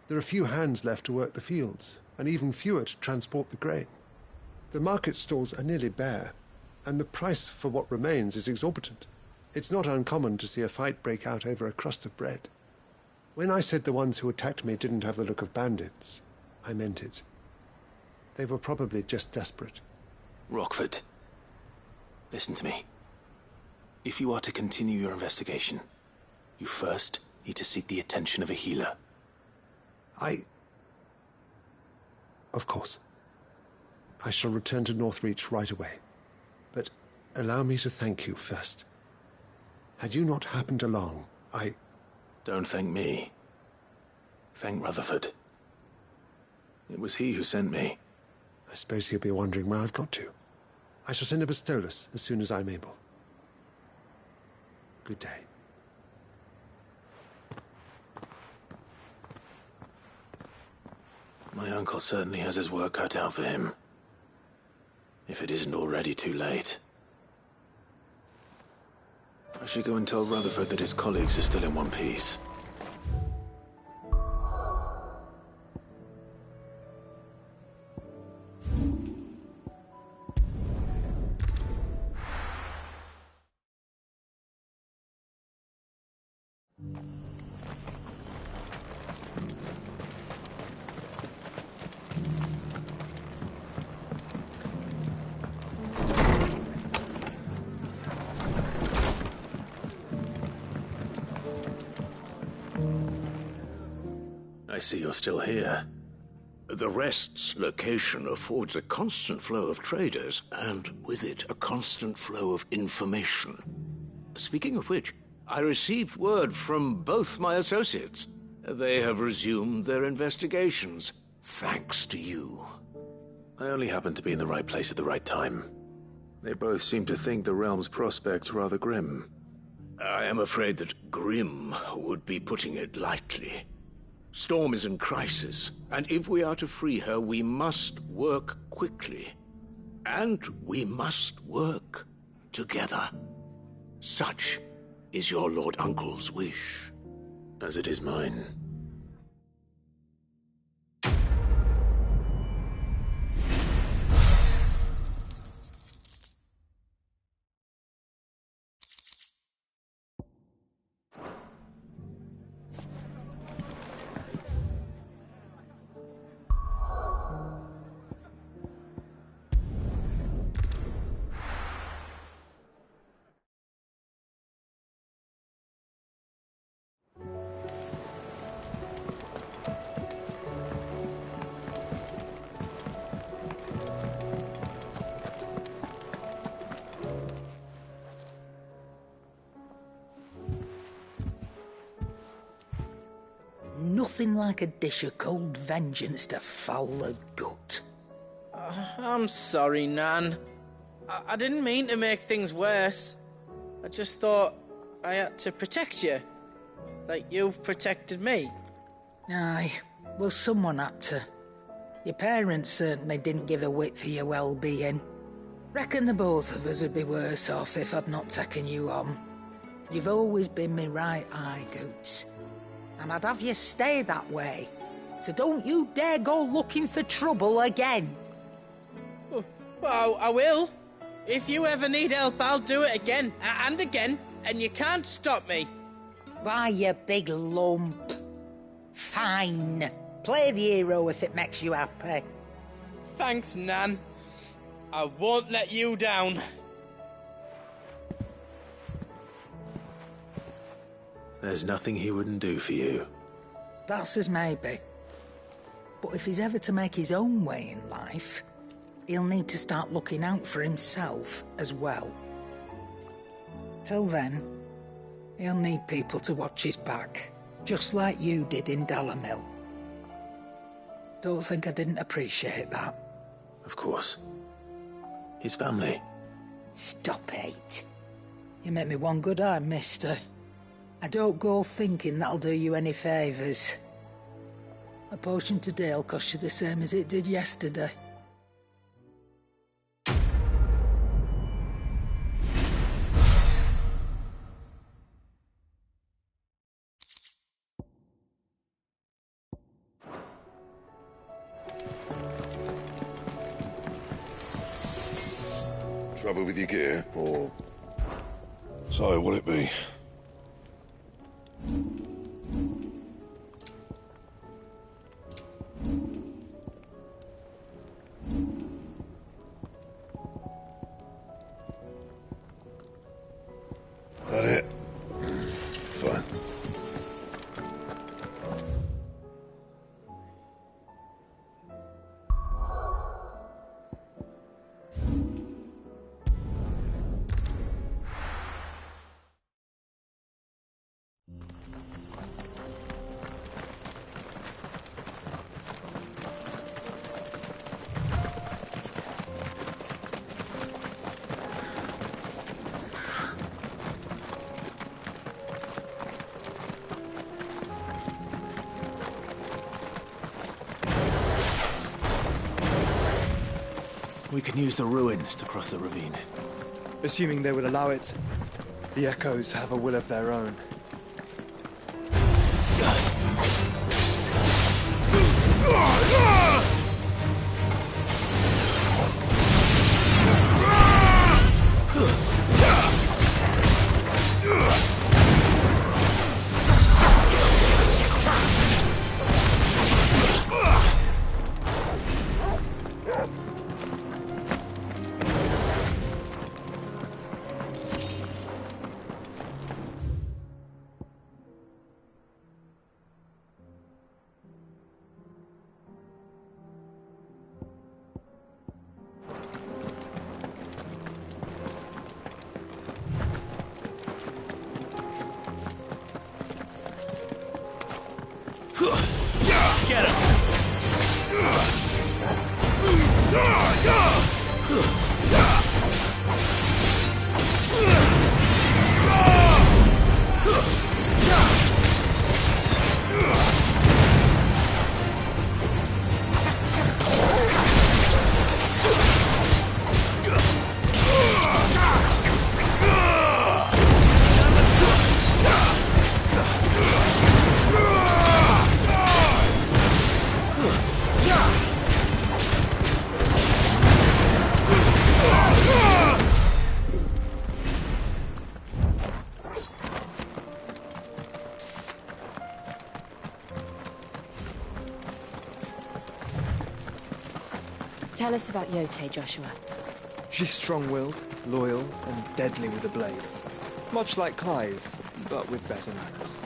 There are few hands left to work the fields, and even fewer to transport the grain. The market stalls are nearly bare, and the price for what remains is exorbitant. It's not uncommon to see a fight break out over a crust of bread. When I said the ones who attacked me didn't have the look of bandits, I meant it. They were probably just desperate. Rockford, listen to me. If you are to continue your investigation, you first need to seek the attention of a healer. Of course. I shall return to Northreach right away. But allow me to thank you first. Had you not happened along, Don't thank me. Thank Rutherford. It was he who sent me. I suppose he'll be wondering where I've got to. I shall send a Bastolus as soon as I'm able. Good day. My uncle certainly has his work cut out for him. If it isn't already too late. I should go and tell Rutherford that his colleagues are still in one piece. I see you're still here. The Rest's location affords a constant flow of traders, and with it, a constant flow of information. Speaking of which, I received word from both my associates. They have resumed their investigations, thanks to you. I only happened to be in the right place at the right time. They both seem to think the realm's prospects rather grim. I am afraid that grim would be putting it lightly. Storm is in crisis, and if we are to free her, we must work quickly. And we must work together. Such is your Lord Uncle's wish. As it is mine. Nothing like a dish of cold vengeance to foul the gut. I'm sorry, Nan. I didn't mean to make things worse. I just thought I had to protect you. Like you've protected me. Aye, well, someone had to. Your parents certainly didn't give a whit for your well-being. Reckon the both of us would be worse off if I'd not taken you on. You've always been me right eye, Goots. And I'd have you stay that way. So don't you dare go looking for trouble again. Well, I will. If you ever need help, I'll do it again and again, and you can't stop me. Why, you big lump. Fine. Play the hero if it makes you happy. Thanks, Nan. I won't let you down. There's nothing he wouldn't do for you. That's as maybe. But if he's ever to make his own way in life, he'll need to start looking out for himself as well. Till then, he'll need people to watch his back, just like you did in Dalamil. Don't think I didn't appreciate that. Of course. His family. Stop it. You make me one good eye, mister. I don't go thinking that'll do you any favours. A potion today'll cost you the same as it did yesterday. Trouble with your gear, or... So, what'll it be? That it? Fine. We can use the ruins to cross the ravine. Assuming they will allow it. The echoes have a will of their own. Get him! Tell us about Yote, Joshua. She's strong-willed, loyal, and deadly with a blade. Much like Clive, but with better manners.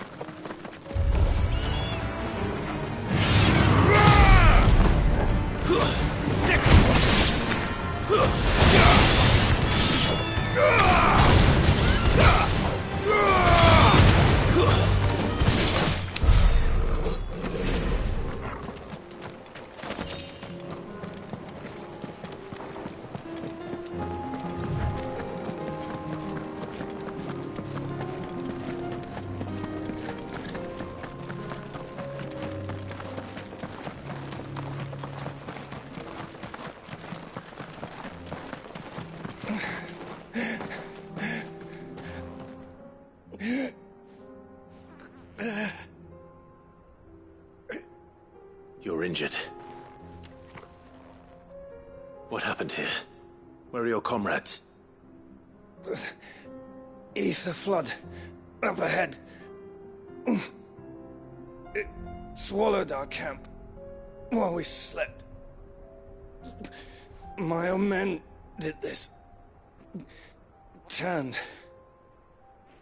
You're injured. What happened here? Where are your comrades? Ether flood. Up ahead. It swallowed our camp while we slept. My own men did this. Turned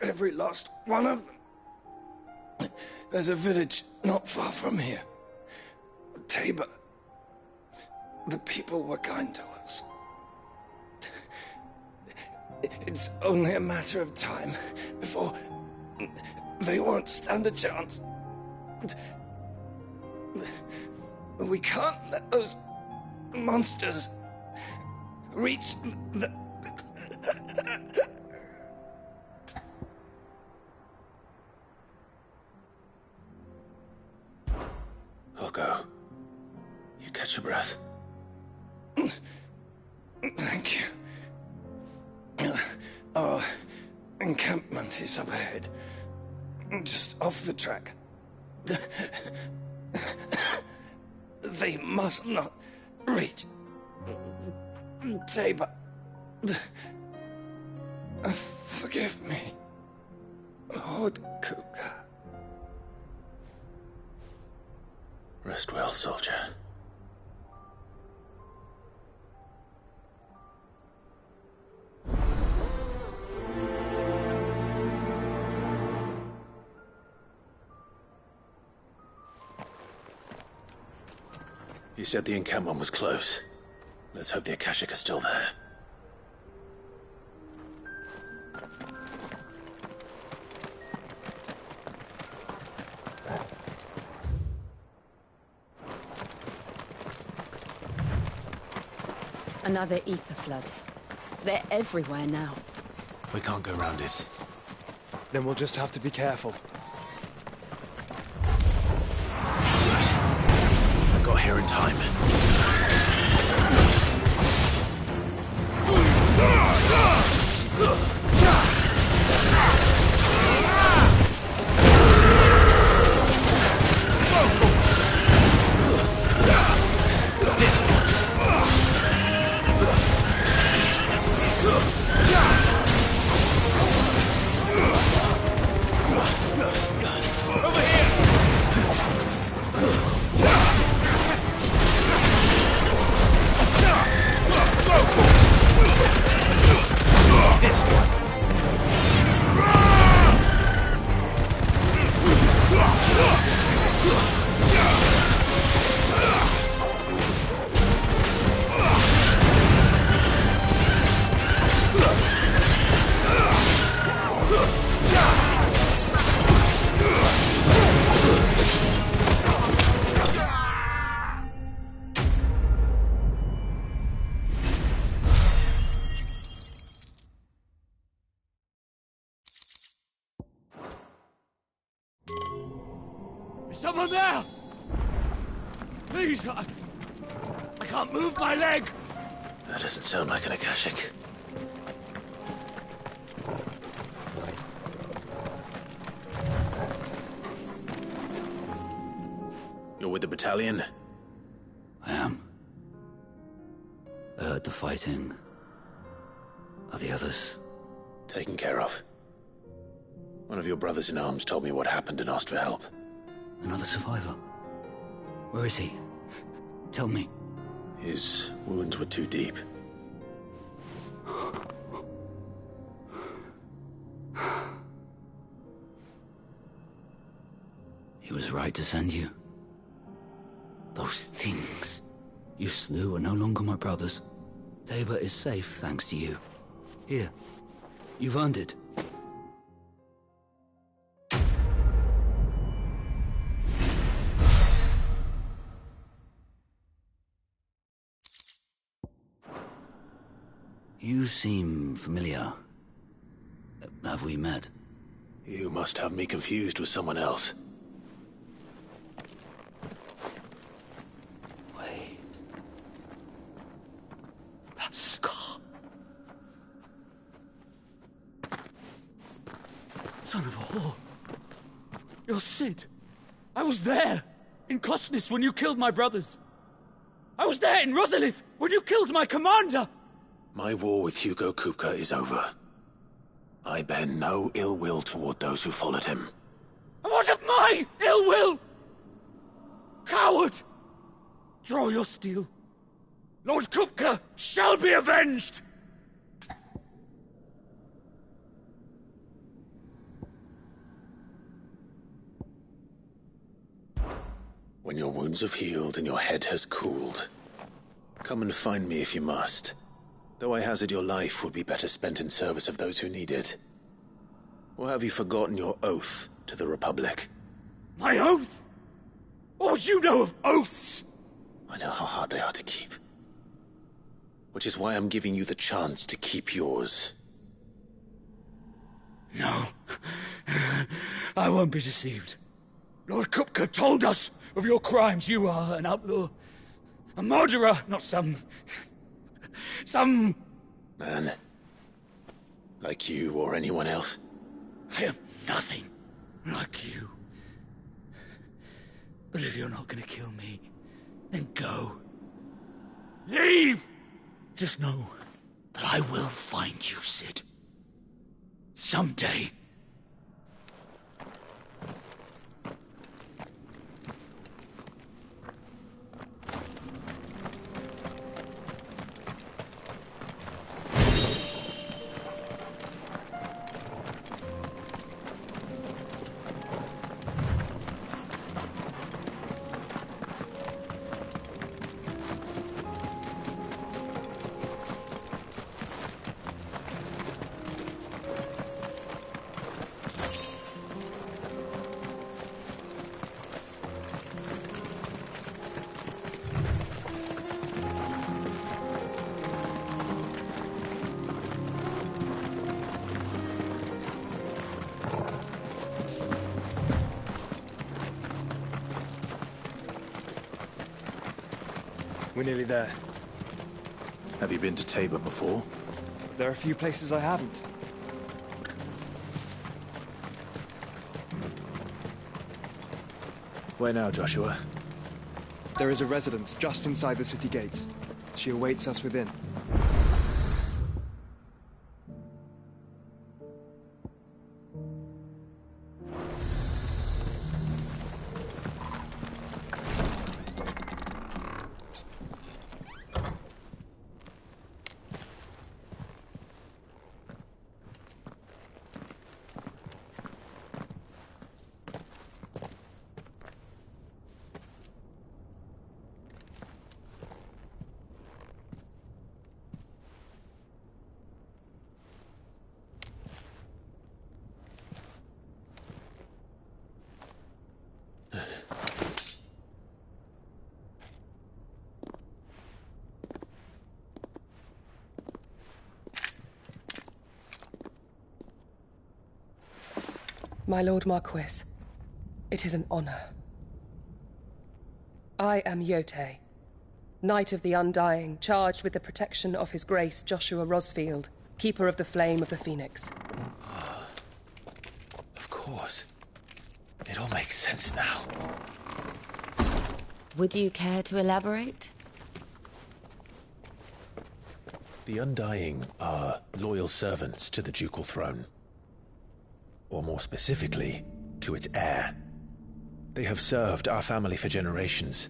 every last one of them. There's a village not far from here. Tabor. The people were kind to us. It's only a matter of time before they won't stand a chance. We can't let those monsters reach the... I'll go. You catch your breath. Thank you. Our encampment is up ahead. Just off the track. They must not reach Tabor. Forgive me, Lord Kuka. Rest well, soldier. You said the encampment was close. Let's hope the Akashic are still there. Another ether flood. They're everywhere now. We can't go round it. Then we'll just have to be careful. I got here in time. Is someone there? Please, I can't move my leg. That doesn't sound like an Akashic. You're with the battalion? I am. I heard the fighting. Are the others? Taken care of. One of your brothers in arms told me what happened and asked for help. Another survivor? Where is he? Tell me. His wounds were too deep. He was right to send you. Those things you slew are no longer my brothers. Tabor is safe thanks to you. Here, you've earned it. You seem familiar. Have we met? You must have me confused with someone else. Wait. That scar. Son of a whore. You're Sid. I was there, in Cosnis, when you killed my brothers. I was there in Rosalith, when you killed my commander. My war with Hugo Kupka is over. I bear no ill will toward those who followed him. And what of my ill will? Coward! Draw your steel. Lord Kupka shall be avenged! When your wounds have healed and your head has cooled, come and find me if you must. Though I hazard your life would be better spent in service of those who need it. Or have you forgotten your oath to the Republic? My oath? What would you know of oaths? I know how hard they are to keep. Which is why I'm giving you the chance to keep yours. No. I won't be deceived. Lord Kupka told us of your crimes. You are an outlaw. A murderer, not some man. Like you or anyone else. I am nothing like you. But if you're not gonna kill me, then go. Leave! Just know that I will find you, Sid. Someday. We're nearly there. Have you been to Tabor before? There are a few places I haven't. Where now, Joshua? There is a residence just inside the city gates. She awaits us within. My Lord Marquis, it is an honor. I am Yote, Knight of the Undying, charged with the protection of His Grace Joshua Rosfield, Keeper of the Flame of the Phoenix. Of course. It all makes sense now. Would you care to elaborate? The Undying are loyal servants to the ducal throne. Or more specifically, to its heir. They have served our family for generations,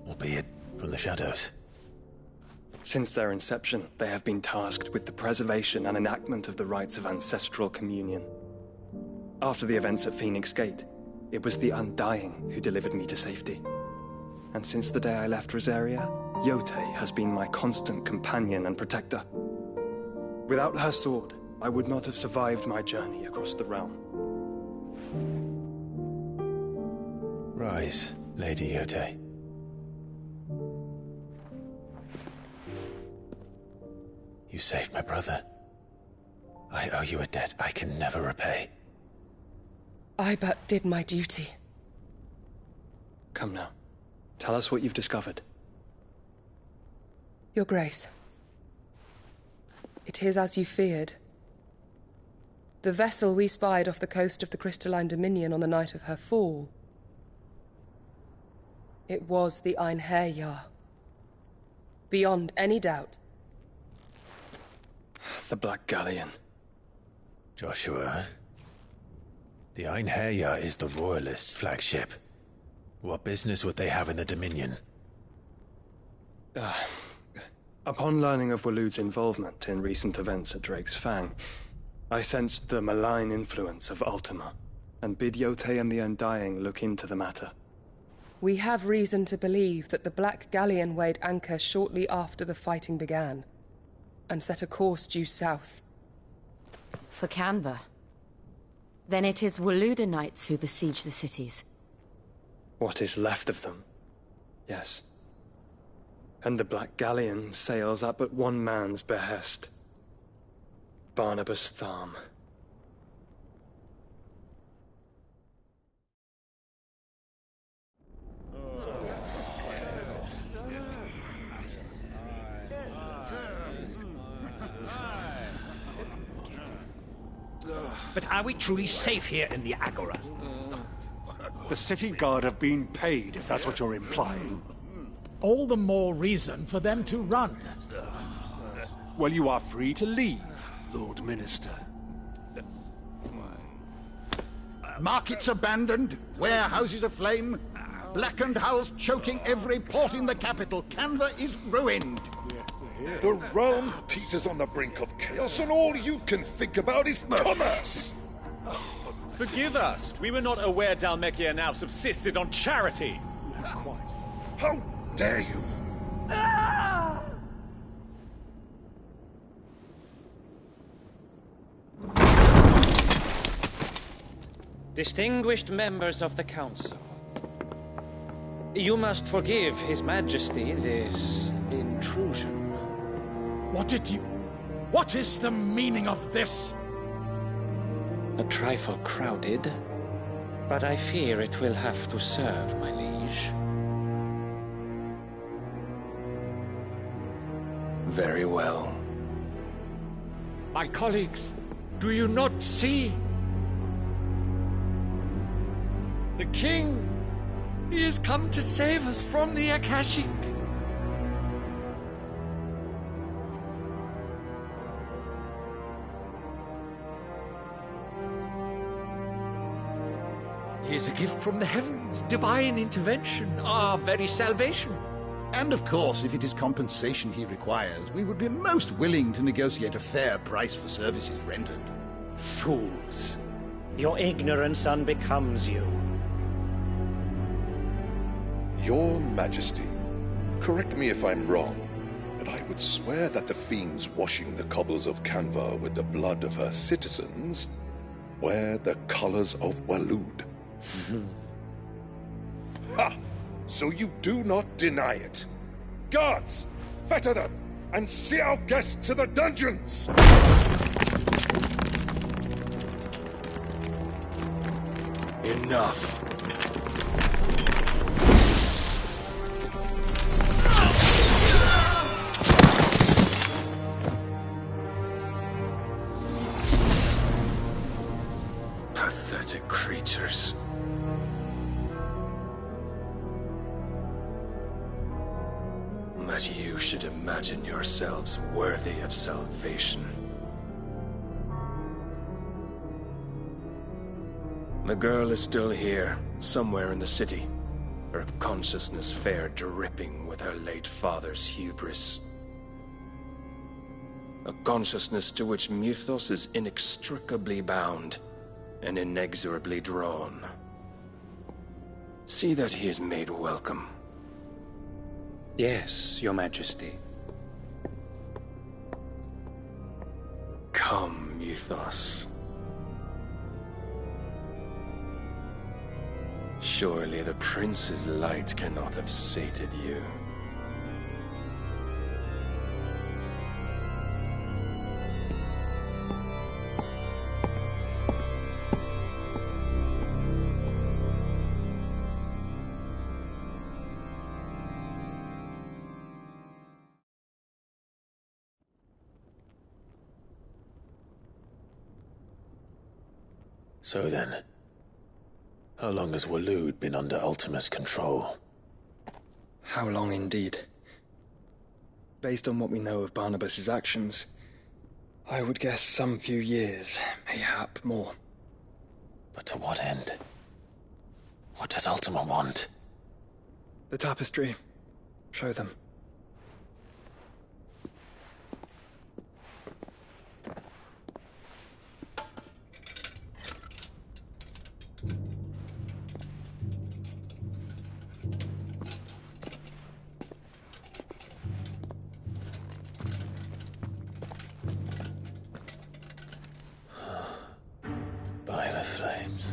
albeit from the shadows. Since their inception, they have been tasked with the preservation and enactment of the rites of ancestral communion. After the events at Phoenix Gate, it was the Undying who delivered me to safety. And since the day I left Rosaria, Yote has been my constant companion and protector. Without her sword, I would not have survived my journey across the realm. Rise, Lady Yote. You saved my brother. I owe you a debt I can never repay. I but did my duty. Come now. Tell us what you've discovered. Your Grace. It is as you feared. The vessel we spied off the coast of the Crystalline Dominion on the night of her fall. It was the Einherjar. Beyond any doubt. The Black Galleon. Joshua, the Einherjar is the Royalists' flagship. What business would they have in the Dominion? Upon learning of Waloed's involvement in recent events at Drake's Fang, I sensed the malign influence of Ultima, and bid Yote and the Undying look into the matter. We have reason to believe that the Black Galleon weighed anchor shortly after the fighting began, and set a course due south. For Canva. Then it is Waloed knights who besiege the cities. What is left of them, yes. And the Black Galleon sails at but one man's behest. Barnabas Tharm. But are we truly safe here in the Agora? The city guard have been paid, if that's what you're implying. All the more reason for them to run. Well, you are free to leave, Lord Minister. Markets abandoned, warehouses aflame, blackened hulls choking every port in the capital. Canva is ruined. The realm teeters on the brink of chaos, and all you can think about is commerce! Forgive us. We were not aware Dhalmekia now subsisted on charity. How dare you? Distinguished members of the Council, you must forgive His Majesty this intrusion. What is the meaning of this? A trifle crowded, but I fear it will have to serve, my liege. Very well. My colleagues, do you not see? The King! He has come to save us from the Akashic! He is a gift from the heavens, divine intervention, our very salvation. And of course, if it is compensation he requires, we would be most willing to negotiate a fair price for services rendered. Fools! Your ignorance unbecomes you. Your Majesty, correct me if I'm wrong, but I would swear that the fiends washing the cobbles of Canva with the blood of her citizens wear the colors of Waloed. Ha! So you do not deny it. Guards, fetter them, and see our guests to the dungeons! Enough. Pathetic creatures. That you should imagine yourselves worthy of salvation. The girl is still here, somewhere in the city, her consciousness fair dripping with her late father's hubris. A consciousness to which Mythos is inextricably bound and inexorably drawn. See that he is made welcome. Yes, Your Majesty. Come, Mythos. Surely the prince's light cannot have sated you. So then, how long has Waloed been under Ultima's control? How long indeed? Based on what we know of Barnabas's actions, I would guess some few years, mayhap more. But to what end? What does Ultima want? The tapestry. Show them. By the flames.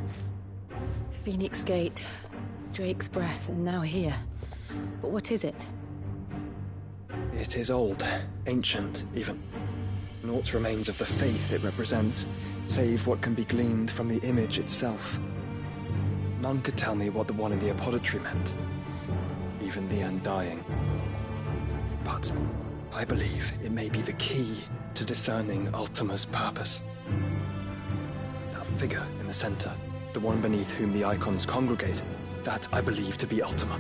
Phoenix Gate, Drake's Breath, and now here. But what is it? It is old, ancient, even. Naught remains of the faith it represents, save what can be gleaned from the image itself. None could tell me what the one in the apothecary meant, even the Undying. But I believe it may be the key to discerning Ultima's purpose. That figure in the center, the one beneath whom the icons congregate, that I believe to be Ultima.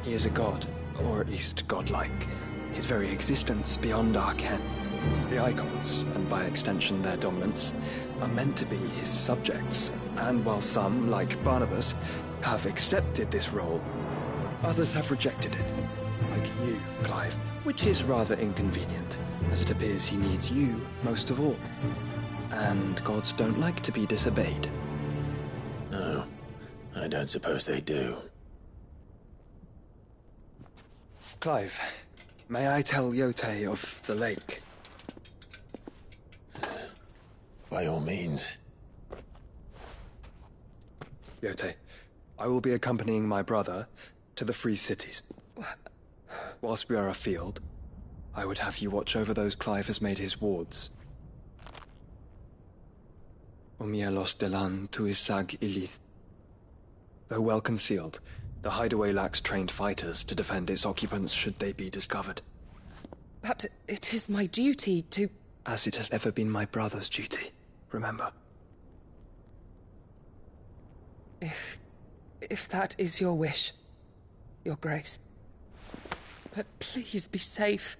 He is a god, or at least godlike. His very existence beyond our ken. The icons, and by extension their dominants, are meant to be his subjects, and while some, like Barnabas, have accepted this role, others have rejected it. Like you, Clive, which is rather inconvenient, as it appears he needs you most of all. And gods don't like to be disobeyed. No, I don't suppose they do. Clive, may I tell Yote of the lake? By all means. Yote, I will be accompanying my brother to the Free Cities. Whilst we are afield, I would have you watch over those Clive has made his wards. Omielos delan tuisag ilith. Though well concealed, the hideaway lacks trained fighters to defend its occupants should they be discovered. But it is my duty to... As it has ever been my brother's duty, remember. If that is your wish, Your Grace. But please be safe.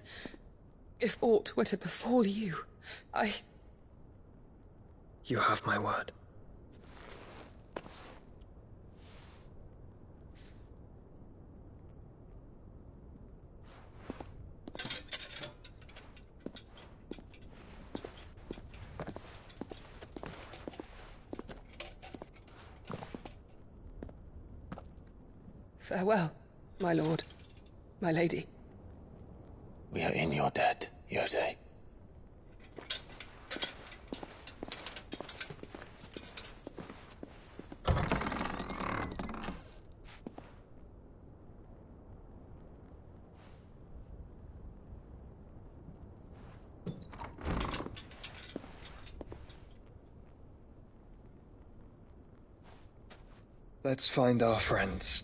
If aught were to befall you, You have my word. Farewell, my lord, my lady. We are in your debt, Yote. Let's find our friends.